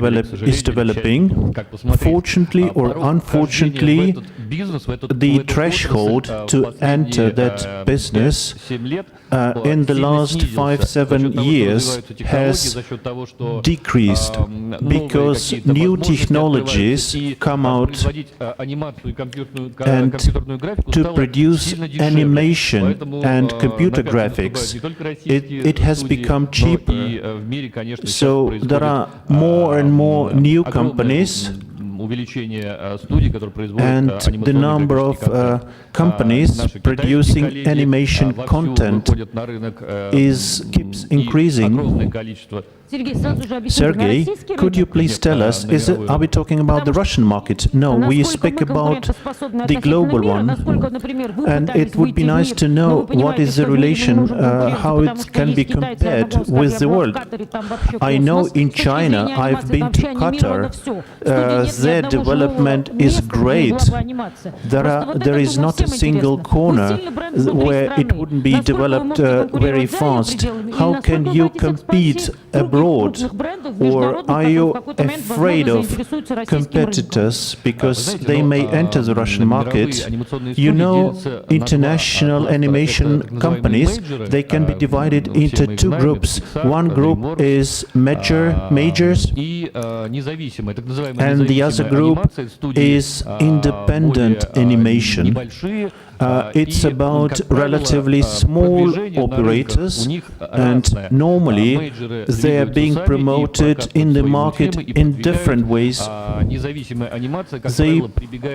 is developing. Fortunately or unfortunately, the threshold to enter that business in the last 5-7 years has decreased because new technologies come out, and to produce animation and computer graphics, it has become cheaper. So there are more and more new companies, and the number of companies producing animation content keeps increasing. Sergey, could you please tell us, are we talking about the Russian market? No, we speak about the global one. And it would be nice to know what is the relation, how it can be compared with the world. I know in China, I've been to Qatar, their development is great. There is not a single corner where it wouldn't be developed very fast. How can you compete abroad? Or are you afraid of competitors because they may enter the Russian market? You know, international animation companies, they can be divided into two groups. One group is majors, and the other group is independent animation. It's about relatively small operators, and normally they are being promoted in the market in different ways.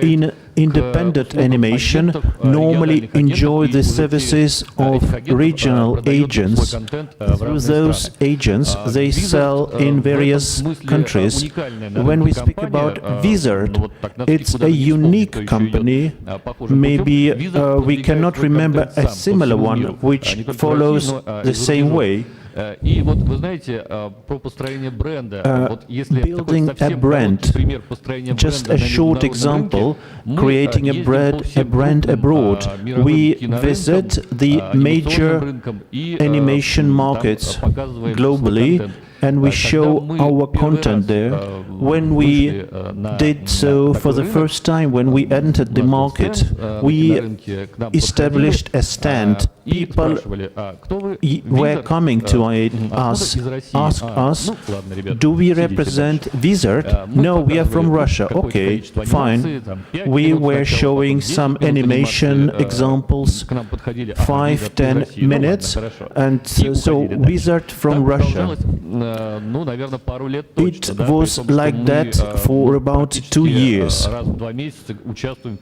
In independent animation normally enjoy the services of regional agents. Through those agents, they sell in various countries. When we speak about Wizard, it's a unique company. Maybe we cannot remember a similar one which follows the same way. Building a brand, just a short example, creating a brand abroad. We visit the major animation markets globally, and we show our content there. When we did so for the first time, when we entered the market, we established a stand. People were coming to us, asked us, do we represent Wizard? No, we are from Russia. Okay, fine. We were showing some animation examples, 5-10 minutes, and so Wizard from Russia. It was like that for about 2 years.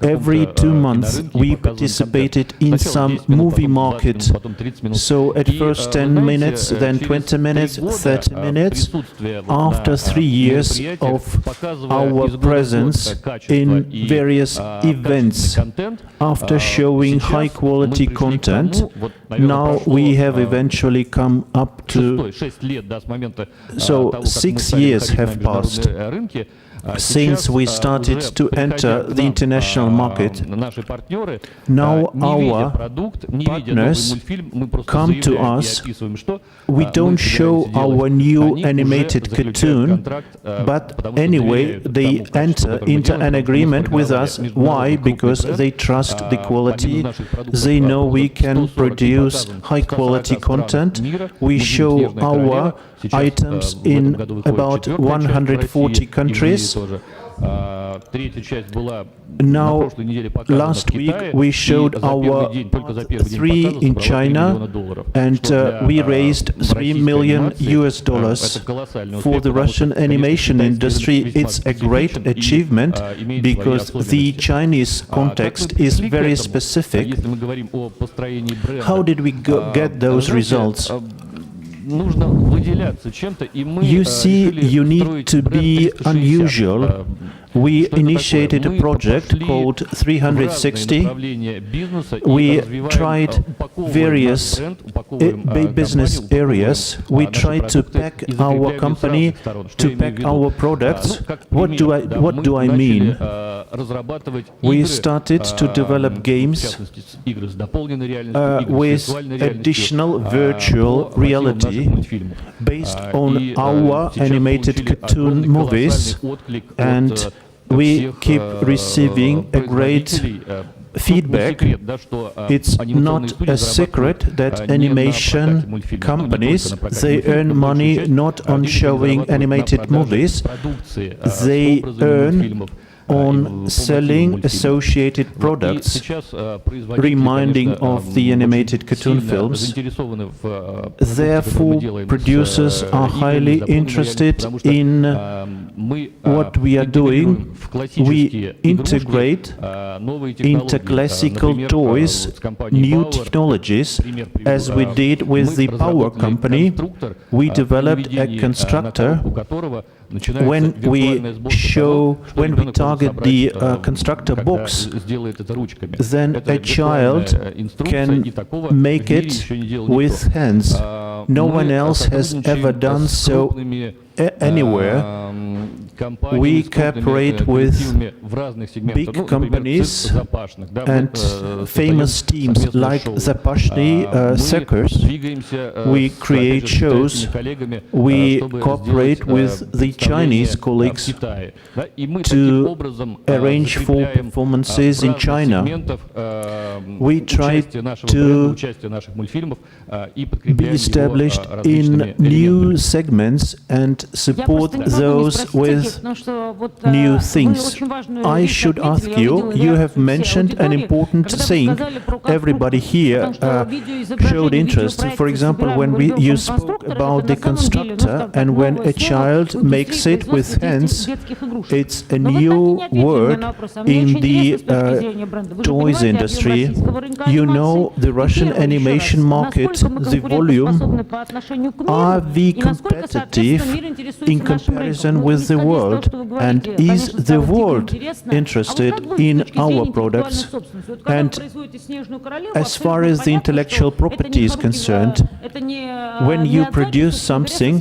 Every 2 months we participated in some movie market. So at first 10 minutes, then 20 minutes, 30 minutes. After 3 years of our presence in various events, after showing high quality content, now we have eventually come up to, so 6 years have passed since we started to enter the international market. Now our partners come to us. We don't show our new animated cartoon, but anyway they enter into an agreement with us. Why? Because they trust the quality. They know we can produce high quality content. We show our items in about 140 countries. Now, last week we showed our 3 in China, and we raised $3 million for the Russian animation industry. It's a great achievement because the Chinese context is very specific. How did we get those results? You see, you need to be unusual. We initiated a project called 360. We tried various business areas. We tried to pack our company, to pack our products. What do I mean? We started to develop games with additional virtual reality based on our animated cartoon movies, and we keep receiving a great feedback. It's not a secret that animation companies, they earn money not on showing animated movies, they earn on selling associated products, reminding of the animated cartoon films. Therefore, producers are highly interested in what we are doing. We integrate into classical toys new technologies, as we did with the Power Company. We developed a constructor. When we target the constructor box, then a child can make it with hands. No one else has ever done so anywhere. We cooperate with big companies and famous teams like Zapashny Circus. We create shows. We cooperate with the Chinese colleagues to arrange for performances in China. We try to be established in new segments and support those with new things. I should ask you, you have mentioned an important thing. Everybody here showed interest. For example, when you spoke about the constructor, and when a child makes it with hands, it's a new word in the toys industry. You know, the Russian animation market, the volume, are we competitive in comparison with the world? And is the world interested in our products? And as far as the intellectual property is concerned, when you produce something,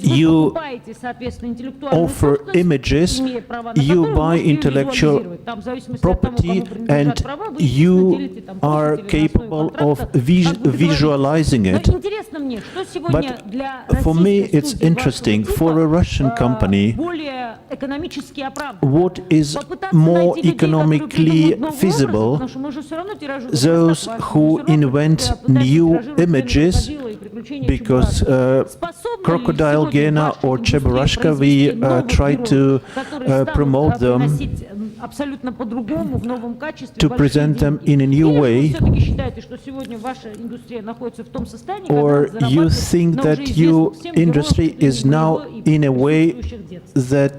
you offer images, you buy intellectual property, and you are capable of visualizing it. But for me, it's interesting, for a Russian company, what is more economically feasible? Those who invent new images, because Crocodile Gena or Cheburashka, we try to promote them, to present them in a new way. Or you think that your industry is now in a way that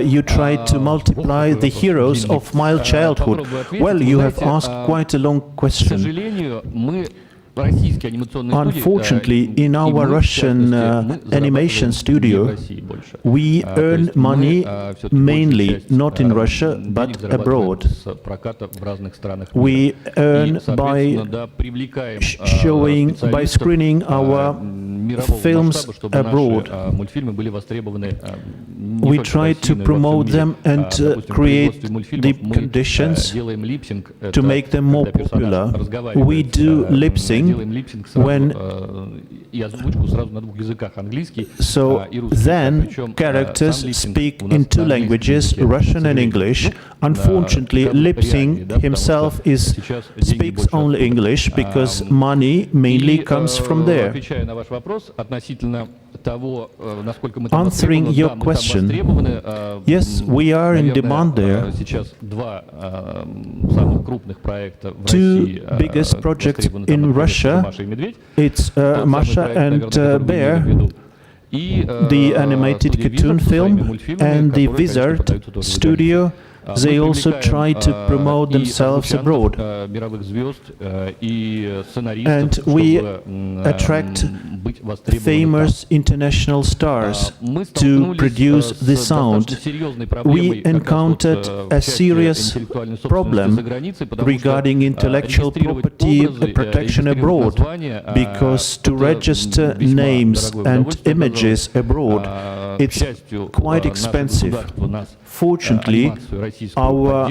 you try to multiply the heroes of my childhood? Well, you have asked quite a long question. Unfortunately, in our Russian animation studio, we earn money mainly not in Russia, but abroad. We earn by screening our films abroad. We try to promote them and create the conditions to make them more popular. We do lip sync when so then characters speak in two languages, Russian and English. Unfortunately, lip sync himself speaks only English because money mainly comes from there. Answering your question, yes, we are in demand there. Two biggest projects in Russia, it's Masha and Bear, the animated cartoon film, and the Wizard studio. They also try to promote themselves abroad. And we attract famous international stars to produce the sound. We encountered a serious problem regarding intellectual property protection abroad, because to register names and images abroad, it's quite expensive. Fortunately, our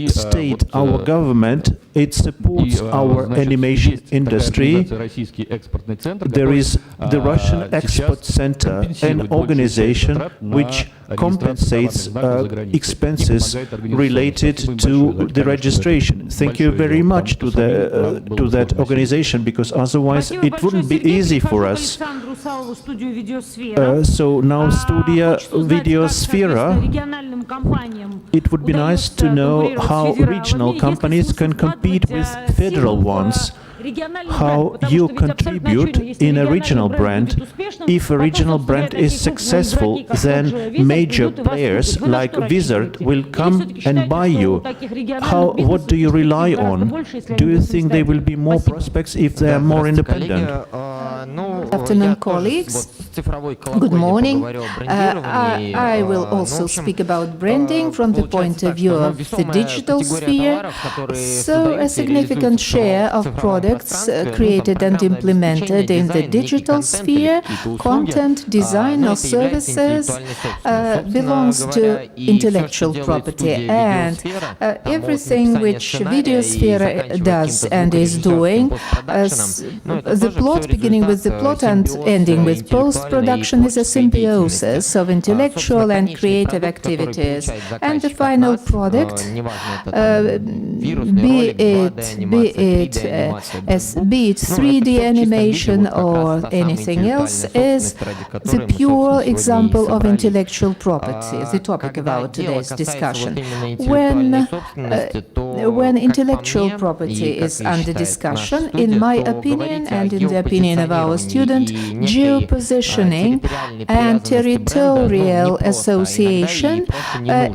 state, our government, it supports our animation industry. There is the Russian Export Center, an organization which compensates expenses related to the registration. Thank you very much to that organization, because otherwise it wouldn't be easy for us. So now Studio Videosfera, it would be nice to know how regional companies can compete with federal ones. How you contribute in a regional brand. If a regional brand is successful, then major players like Wizard will come and buy you. What do you rely on? Do you think there will be more prospects if they are more independent? Good afternoon, colleagues. Good morning. I will also speak about branding from the point of view of the digital sphere. So a significant share of products created and implemented in the digital sphere, content, design or services, belongs to intellectual property, and everything which Videosfera does and is doing, the plot beginning with the plot and ending with post-production, is a symbiosis of intellectual and creative activities, and the final product, be it 3D animation or anything else, is the pure example of intellectual property, the topic of our today's discussion. When intellectual property is under discussion, in my opinion and in the opinion of our student, geopositioning and territorial association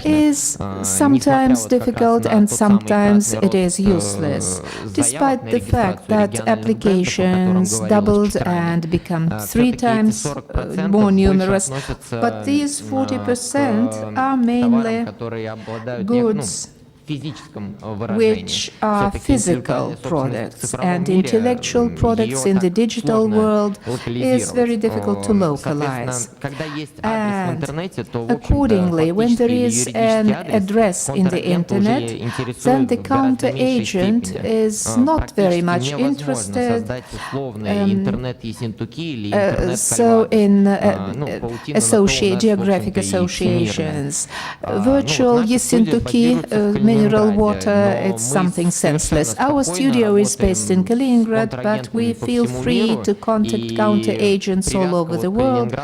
is sometimes difficult and sometimes it is useless, despite the fact that applications doubled and become 3 times more numerous, but these 40% are mainly goods which are physical products, and intellectual products in the digital world is very difficult to localize. And accordingly, when there is an address in the internet, then the counter-agent is not very much interested. So in geographic associations, virtual Yessentuki, mineral water, it's something senseless. Our studio is based in Kaliningrad, but we feel free to contact counter-agents all over the world,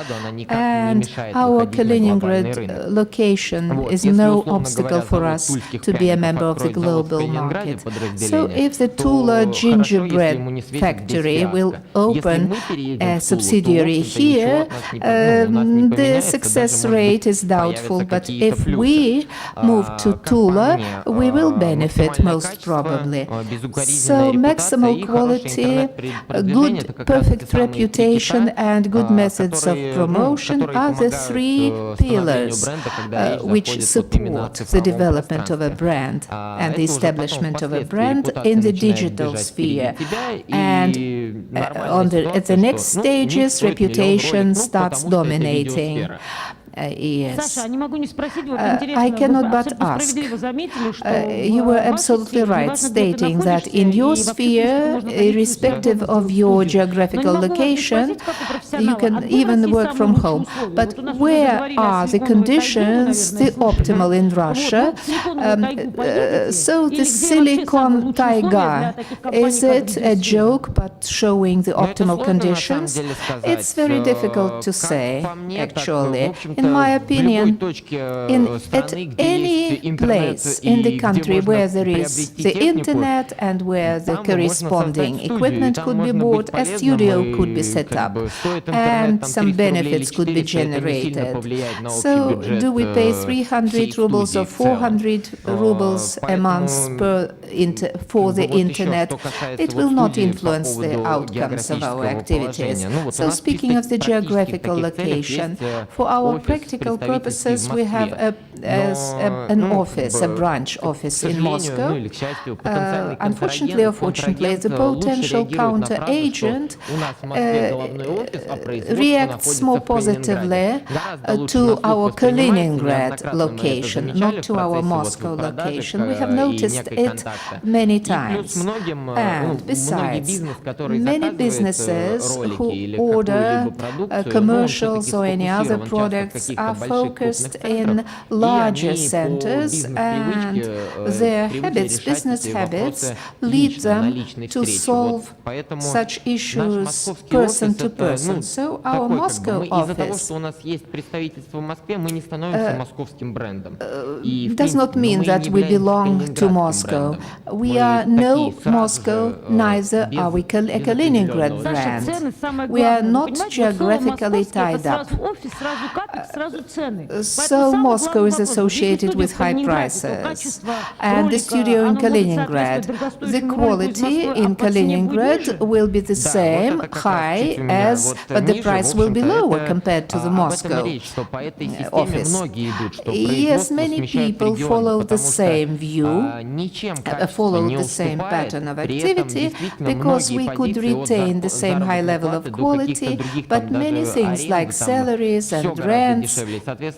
and our Kaliningrad location is no obstacle for us to be a member of the global market. So if the Tula gingerbread factory will open a subsidiary here, the success rate is doubtful, but if we move to Tula, we will benefit most probably. So maximal quality, good, perfect reputation and good methods of promotion are the 3 pillars which support the development of a brand and the establishment of a brand in the digital sphere. And at the next stages, reputation starts dominating. Yes. I cannot but ask. You were absolutely right, stating that in your sphere, irrespective of your geographical location, you can even work from home. But where are the conditions, the optimal in Russia? So the Silicon Taiga, is it a joke but showing the optimal conditions? It's very difficult to say, actually. In my opinion, at any place in the country where there is the internet and where the corresponding equipment could be bought, a studio could be set up and some benefits could be generated. So do we pay 300 rubles or 400 rubles a month for the internet? It will not influence the outcomes of our activities. So speaking of the geographical location, for our practical purposes, we have as an office, a branch office in Moscow. Unfortunately or fortunately, the potential counter-agent reacts more positively to our Kaliningrad location, not to our Moscow location. We have noticed it many times. And besides, many businesses who order commercials or any other products are focused in larger centers, and their habits, business habits, lead them to solve such issues person to person. So our Moscow office does not mean that we belong to Moscow. We are no Moscow, neither are we a Kaliningrad brand. We are not geographically tied up. So Moscow is associated with high prices. And the studio in Kaliningrad, the quality in Kaliningrad will be the same, high, but the price will be lower compared to the Moscow office. Yes, many people follow the same view, follow the same pattern of activity, because we could retain the same high level of quality, but many things like salaries and rents,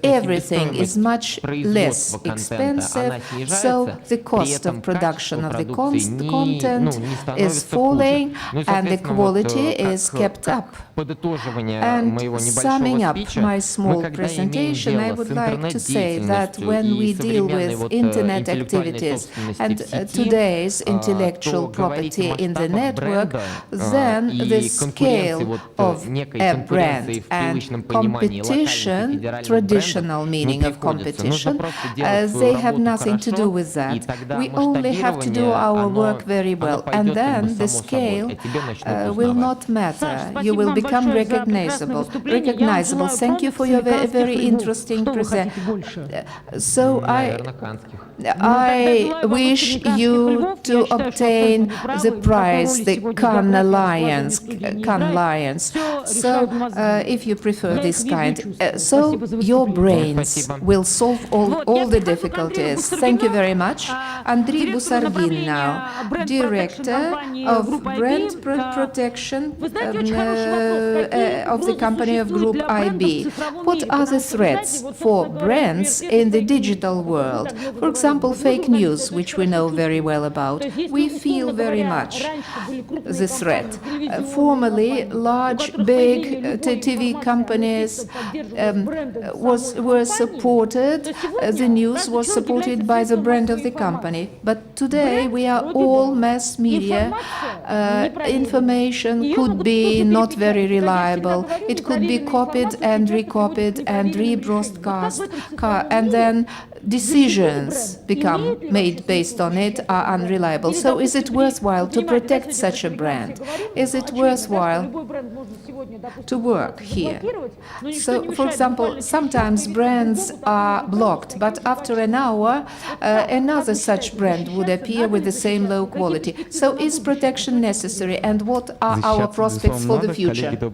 everything is much less expensive, so the cost of production of the content is falling and the quality is kept up. And summing up my small presentation, I would like to say that when we deal with internet activities and today's intellectual property in the network, then the scale of a brand and competition, traditional meaning of competition, they have nothing to do with that. We only have to do our work very well, and then the scale will not matter. You will become recognizable. Thank you for your very interesting presentation. So I wish you to obtain the prize, the Cannes Lions. So if you prefer this kind, so your brains will solve all the difficulties. Thank you very much. Andrei Busargin now, Director of Brand Protection of the company of Group IB. What are the threats for brands in the digital world? For example, fake news, which we know very well about. We feel very much the threat. Formerly, large, big TV companies were supported, the news was supported by the brand of the company. But today, we are all mass media. Information could be not very reliable. It could be copied and recopied and rebroadcast, and then decisions become made based on it are unreliable. So is it worthwhile to protect such a brand? Is it worthwhile to work here? So, for example, sometimes brands are blocked, but after an hour, another such brand would appear with the same low quality. So is protection necessary, and what are our prospects for the future? To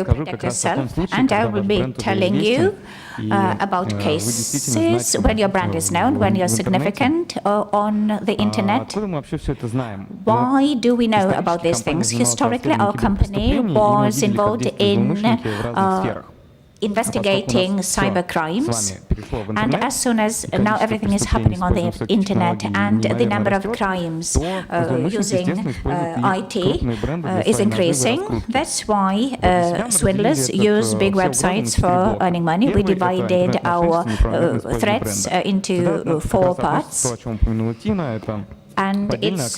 protect yourself, and I will be telling you about cases when your brand is known, when you're significant on the internet. Why do we know about these things? Historically, our company was involved in investigating cyber crimes, and as soon as now everything is happening on the internet, and the number of crimes using IT is increasing. That's why swindlers use big websites for earning money. We divided our threats into 4 parts. And it's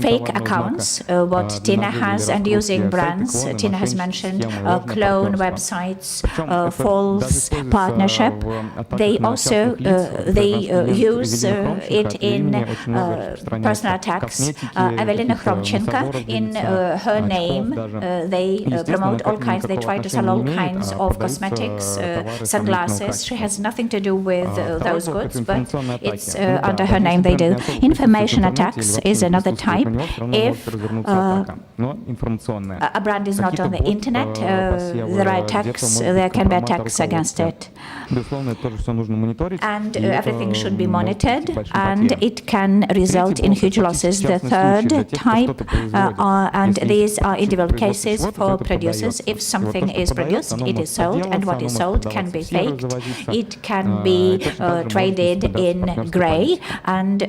fake accounts, what Tina has, and using brands. Tina has mentioned clone websites, false partnership. They also use it in personal attacks. Evelina Kravchenko, in her name, they promote all kinds, they try to sell all kinds of cosmetics, sunglasses. She has nothing to do with those goods, but it's under her name they do. Information attacks is another type. If a brand is not on the internet, there are attacks, there can be attacks against it. And everything should be monitored, and it can result in huge losses. The third type, and these are individual cases for producers. If something is produced, it is sold, and what is sold can be faked. It can be traded in gray, and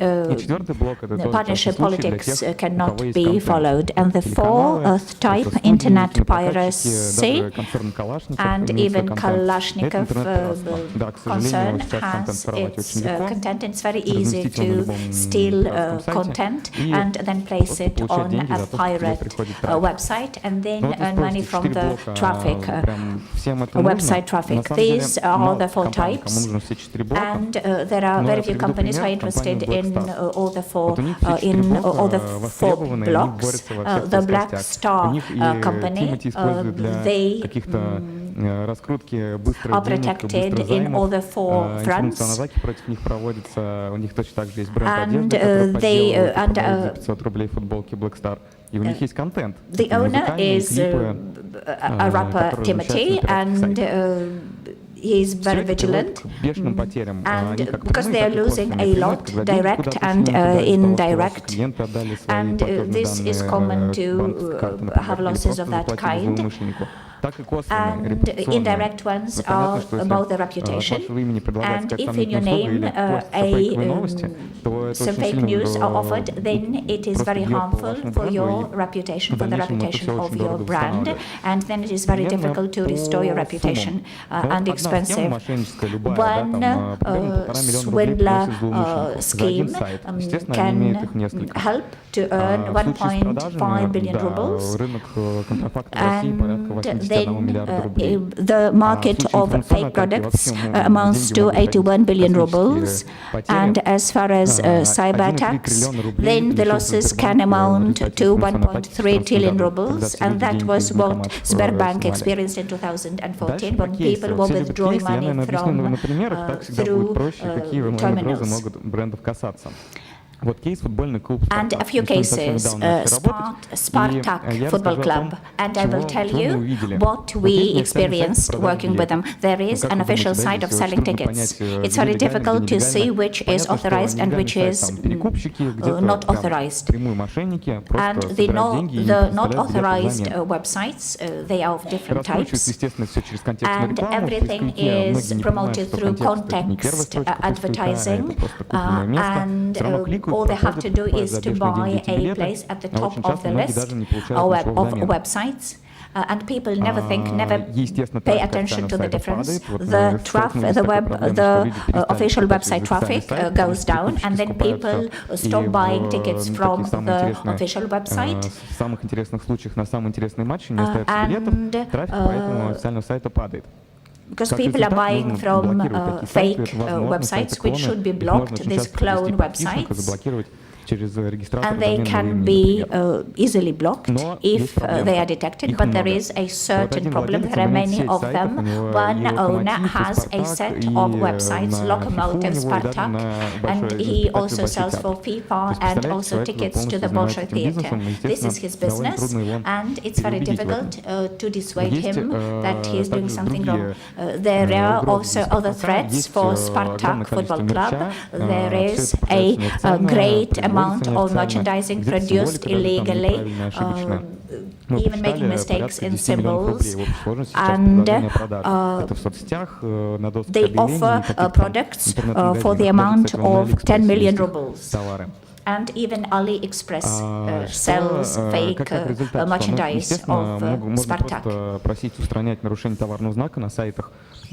partnership politics cannot be followed. And the fourth type, internet piracy, and even Kalashnikov concern has its content. It's very easy to steal content and then place it on a pirate website and then earn money from the traffic, website traffic. These are the four types, and there are very few companies who are interested in all the four blocks. The Black Star company, they are protected in all the four fronts, and the owner is a rapper Timothy, and he's very vigilant, and because they are losing a lot, direct and indirect, and this is common to have losses of that kind. And indirect ones are about the reputation. And if in your name some fake news are offered, then it is very harmful for your reputation, for the reputation of your brand, and then it is very difficult to restore your reputation and expensive. One swindler scheme can help to earn 1.5 billion rubles, and then the market of fake products amounts to 81 billion rubles. And as far as cyber attacks, then the losses can amount to 1.3 trillion rubles, and that was what Sberbank experienced in 2014 when people were withdrawing money from through terminals. And a few cases, Spartak Football Club, and I will tell you what we experienced working with them. There is an official site of selling tickets. It's very difficult to see which is authorized and which is not authorized. And the not authorized websites, they are of different types. And everything is promoted through context advertising, and all they have to do is to buy a place at the top of the list of websites. And people never pay attention to the difference. The official website traffic goes down, and then people stop buying tickets from the official website. Because people are buying from fake websites, which should be blocked, these clone websites, and they can be easily blocked if they are detected, but there is a certain problem. There are many of them. One owner has a set of websites, Lokomotiv, Spartak, and he also sells for FIFA and also tickets to the Bolshoi Theater. This is his business, and it's very difficult to dissuade him that he is doing something wrong. There are also other threats for Spartak Football Club. There is a great amount of merchandising produced illegally, even making mistakes in symbols, and they offer products for the amount of 10 million rubles. And even AliExpress sells fake merchandise of Spartak.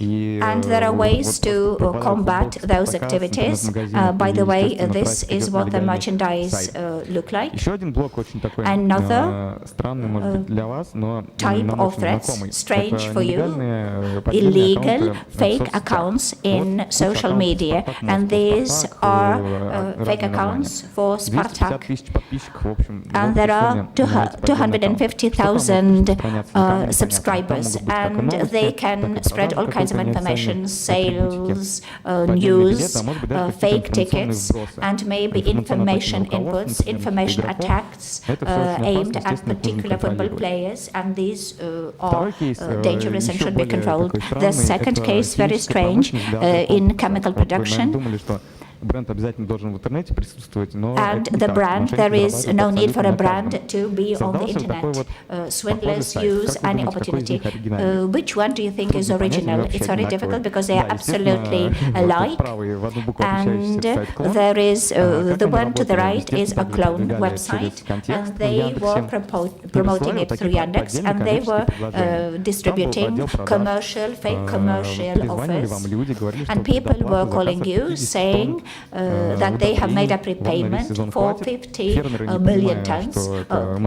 And there are ways to combat those activities. By the way, this is what the merchandise look like. Another type of threats, strange for you, illegal fake accounts in social media. And these are fake accounts for Spartak. And there are 250,000 subscribers, and they can spread all kinds of information, sales, news, fake tickets, and maybe information inputs, information attacks aimed at particular football players, and these are dangerous and should be controlled. The second case, very strange, in chemical production. And the brand, there is no need for a brand to be on the internet. Swindlers use any opportunity. Which one do you think is original? It's very difficult because they are absolutely alike. And there is the one to the right is a clone website, and they were promoting it through Yandex, and they were distributing commercial, fake commercial offers. And people were calling you saying that they have made a prepayment for 50 million tons.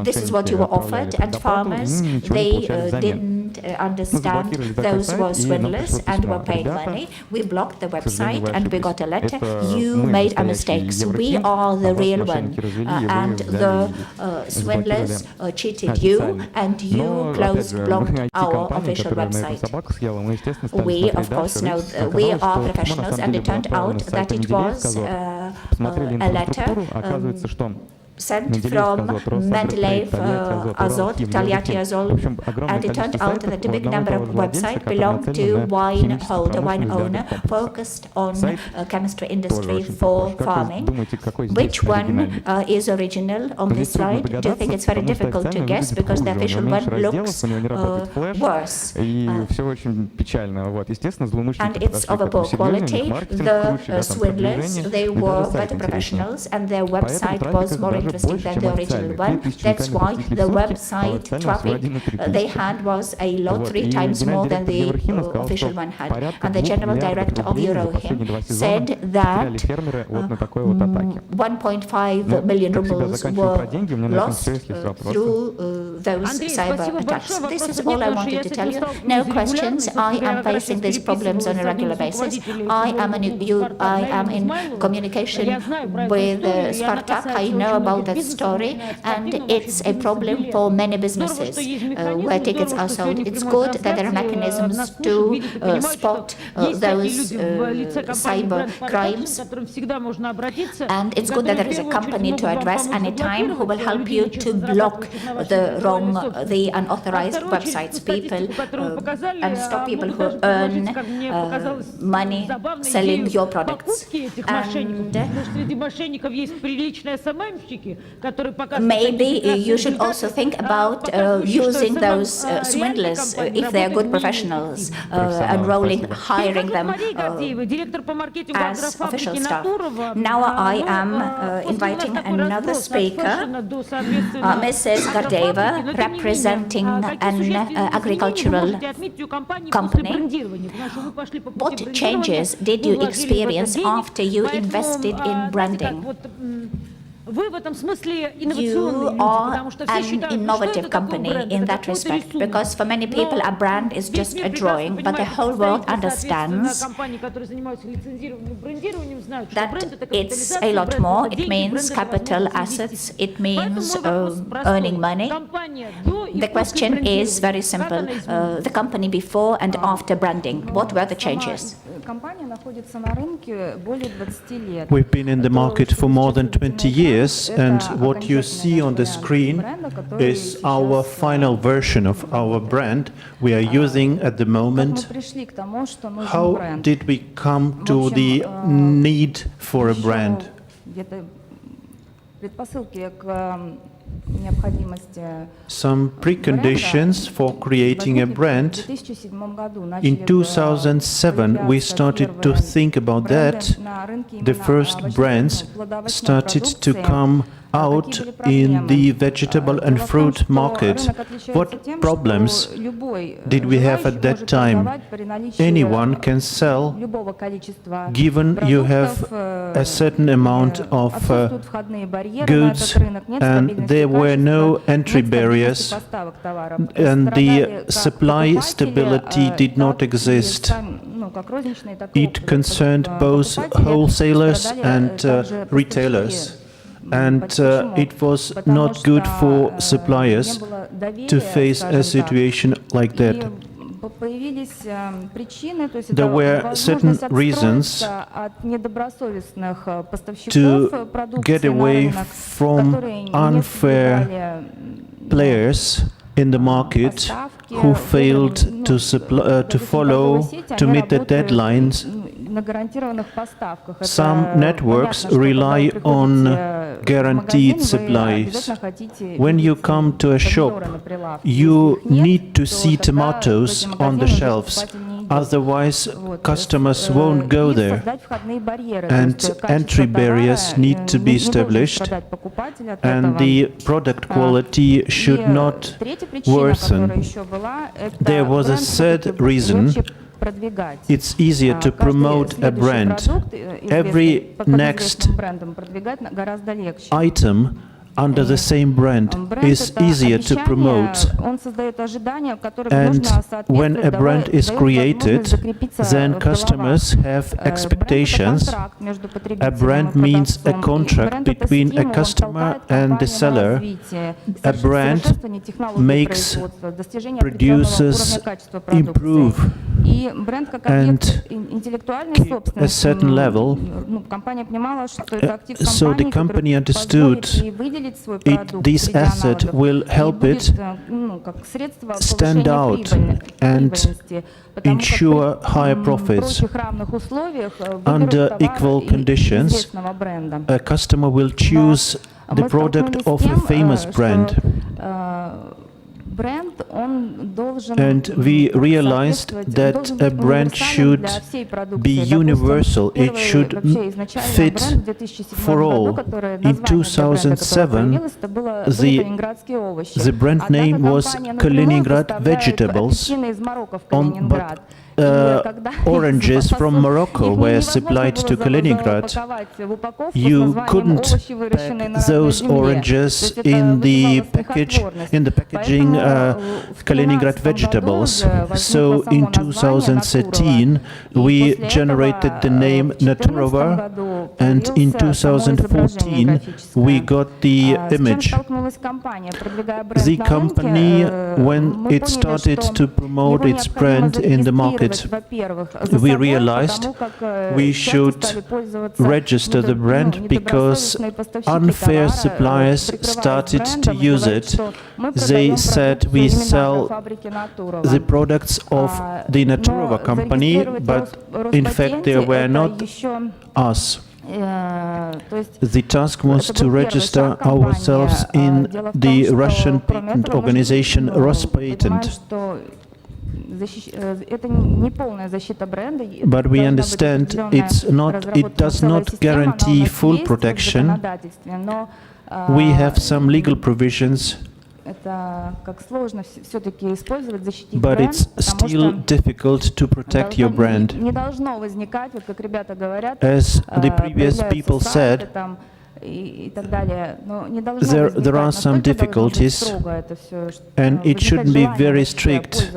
This is what you were offered, and farmers, they didn't understand those were swindlers and were paying money. We blocked the website and we got a letter. You made a mistake. We are the real one. And the swindlers cheated you, and you blocked our official website. We, of course, know we are professionals, and it turned out that it was a letter sent from Mendeley Azot, Taliati Azot, and it turned out that a big number of websites belonged to wine owner focused on chemistry industry for farming. Which one is original on this slide? Do you think it's very difficult to guess because the official one looks worse? And it's of a poor quality. The swindlers, they were better professionals, and their website was more interesting than the original one. That's why the website traffic they had was a lot, 3 times more than the official one had. And the general director of Eurohim said that 1.5 million rubles were lost through those cyber attacks. This is all I wanted to tell you. No questions. I am facing these problems on a regular basis. I am in communication with Spartak. I know about that story, and it's a problem for many businesses where tickets are sold. It's good that there are mechanisms to spot those cyber crimes, and it's good that there is a company to address anytime who will help you to block the unauthorized websites, people, and stop people who earn money selling your products. And maybe you should also think about using those swindlers if they are good professionals, enrolling, hiring them as official staff. Now I am inviting another speaker, Mrs. Gardeva, representing an agricultural company. What changes did you experience after you invested in branding? You are an innovative company in that respect, because for many people a brand is just a drawing, but the whole world understands that it's a lot more. It means capital assets, it means earning money. The question is very simple. The company before and after branding, what were the changes? We've been in the market for more than 20 years, and what you see on the screen is our final version of our brand we are using at the moment. How did we come to the need for a brand? Some preconditions for creating a brand. In 2007, we started to think about that. The first brands started to come out in the vegetable and fruit market. What problems did we have at that time? Anyone can sell, given you have a certain amount of goods, and there were no entry barriers, and the supply stability did not exist. It concerned both wholesalers and retailers. and it was not good for suppliers to face a situation like that. There were certain reasons to get away from unfair players in the market who failed to follow, to meet the deadlines. Some networks rely on guaranteed supplies. When you come to a shop, you need to see tomatoes on the shelves. Otherwise, customers won't go there. And entry barriers need to be established, and the product quality should not worsen. There was a third reason. It's easier to promote a brand. Every next item under the same brand is easier to promote. And when a brand is created, then customers have expectations. A brand means a contract between a customer and the seller. A brand makes producers improve and keep a certain level. So the company understood this asset will help it stand out and ensure higher profits. Under equal conditions, a customer will choose the product of a famous brand. And we realized that a brand should be universal. It should fit for all. In 2007, the brand name was Kaliningrad Vegetables, but oranges from Morocco were supplied to Kaliningrad. You couldn't pack those oranges in the packaging Kaliningrad Vegetables. So in 2013 we generated the name Naturova, and in 2014 we got the image. The company, when it started to promote its brand in the market, we realized we should register the brand because unfair suppliers started to use it. They said we sell the products of the Naturova company, but in fact they were not us. The task was to register ourselves in the Russian patent organization Rospatent. But we understand it does not guarantee full protection. We have some legal provisions, but it's still difficult to protect your brand. As the previous people said, there are some difficulties, and it shouldn't be very strict.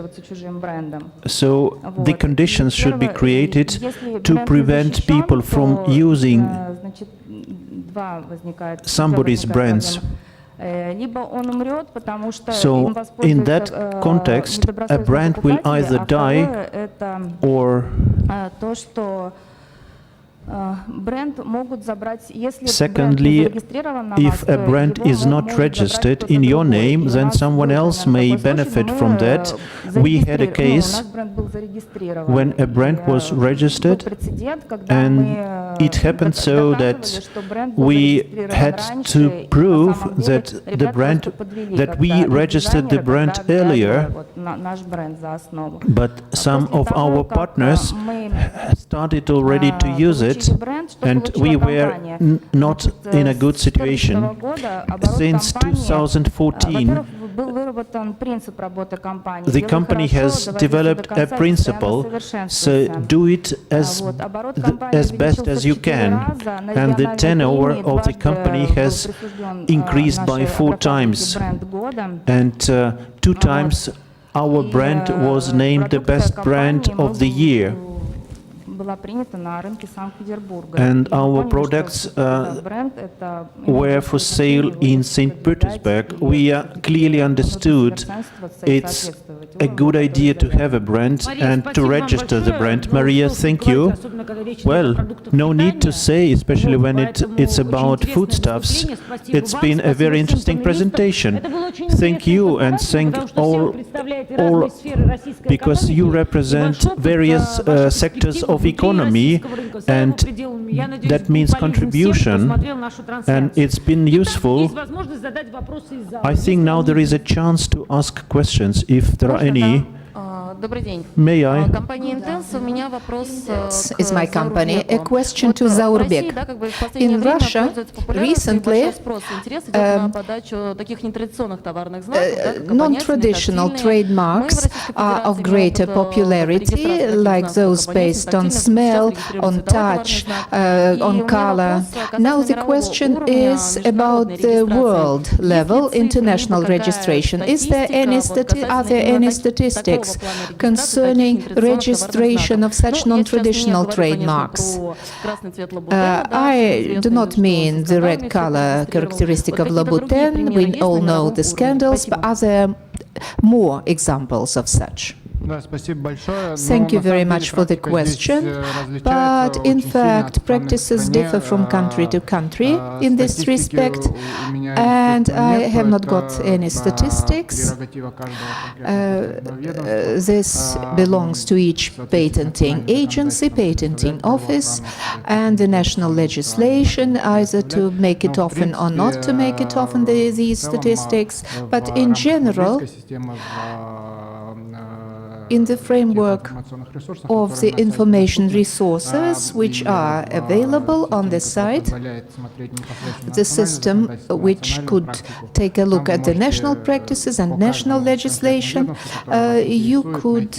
So the conditions should be created to prevent people from using somebody's brands. So in that context, a brand will either die or secondly, if a brand is not registered in your name, then someone else may benefit from that. We had a case when a brand was registered, and it happened so that we had to prove that we registered the brand earlier, but some of our partners started already to use it, and we were not in a good situation. Since 2014, the company has developed a principle, so do it as best as you can, and the turnover of the company has increased by 4 times, and 2 times our brand was named the best brand of the year. And our products were for sale in St. Petersburg. We clearly understood it's a good idea to have a brand and to register the brand. Maria, thank you. Well, no need to say, especially when it's about foodstuffs. It's been a very interesting presentation. Thank you, and thank all because you represent various sectors of economy, and that means contribution, and it's been useful. I think now there is a chance to ask questions, if there are any. May I? It's my company. A question to Zaurbek. In Russia, recently, non-traditional trademarks are of greater popularity, like those based on smell, on touch, on color. Now the question is about the world level international registration. Are there any statistics concerning registration of such non-traditional trademarks? I do not mean the red color characteristic of Louboutin. We all know the scandals, but are there more examples of such? Thank you very much for the question, but in fact practices differ from country to country in this respect, and I have not got any statistics. This belongs to each patenting agency, patenting office, and the national legislation, either to make it often or not to make it often, these statistics, but in general, in the framework of the information resources which are available on the site, the system which could take a look at the national practices and national legislation, you could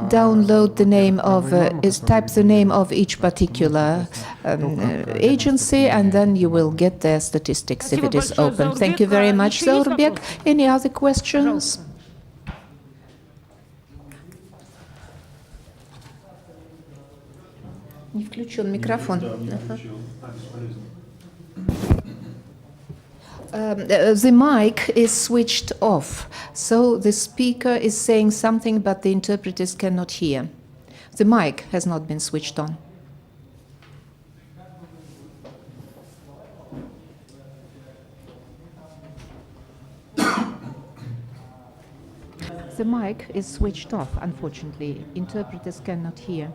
download the name of, type the name of each particular agency, and then you will get their statistics if it is open. Thank you very much, Zaurbek. Any other questions? Не включен микрофон. The mic is switched off, so the speaker is saying something, but the interpreters cannot hear. The mic has not been switched on. The mic is switched off, unfortunately. Interpreters cannot hear.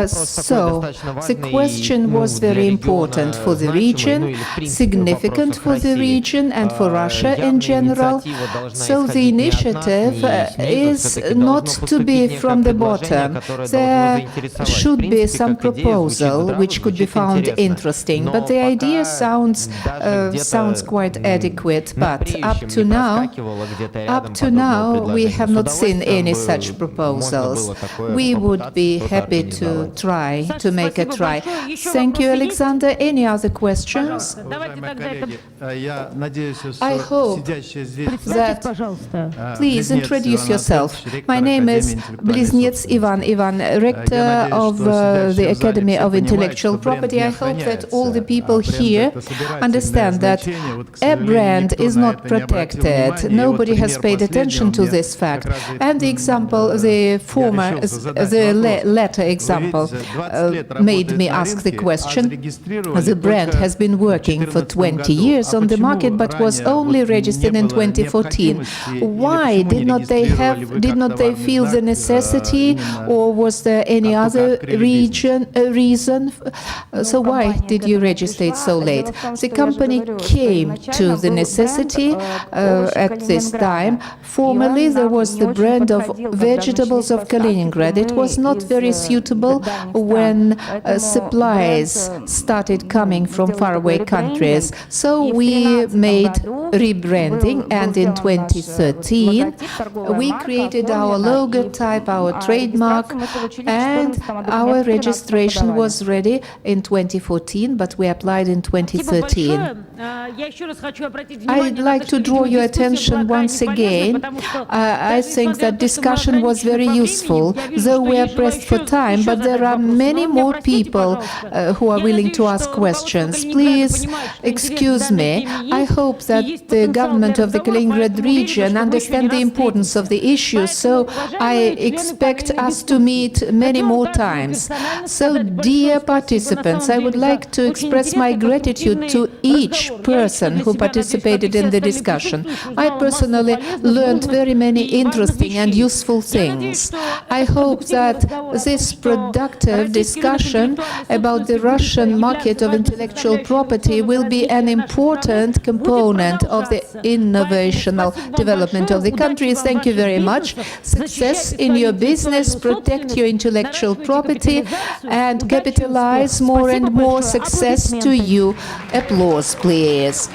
So, the question was very important for the region, significant for the region and for Russia in general. So the initiative is not to be from the bottom. There should be some proposal which could be found interesting, but the idea sounds quite adequate. But up to now, we have not seen any such proposals. We would be happy to try, to make a try. Thank you, Alexander. Any other questions? I hope that... Please introduce yourself. My name is Bliznets Ivan, rector of the Academy of Intellectual Property. I hope that all the people here understand that a brand is not protected. Nobody has paid attention to this fact. And the example, the latter example made me ask the question. The brand has been working for 20 years on the market, but was only registered in 2014. Why did not they feel the necessity, or was there any other reason? So why did you register it so late? The company came to the necessity at this time. Formerly, there was the brand of vegetables of Kaliningrad. It was not not very suitable when supplies started coming from faraway countries. So we made rebranding, and in 2013 we created our logotype, our trademark, and our registration was ready in 2014, but we applied in 2013. I'd like to draw your attention once again. I think that discussion was very useful, though we are pressed for time, but there are many more people who are willing to ask questions. Please excuse me. I hope that the government of the Kaliningrad region understand the importance of the issue, so I expect us to meet many more times. So, dear participants, I would like to express my gratitude to each person who participated in the discussion. I personally learned very many interesting and useful things. I hope that this productive discussion about the Russian market of intellectual property will be an important component of the innovational development of the country. Thank you very much. Success in your business, protect your intellectual property, and capitalize more and more success to you. Applause, please.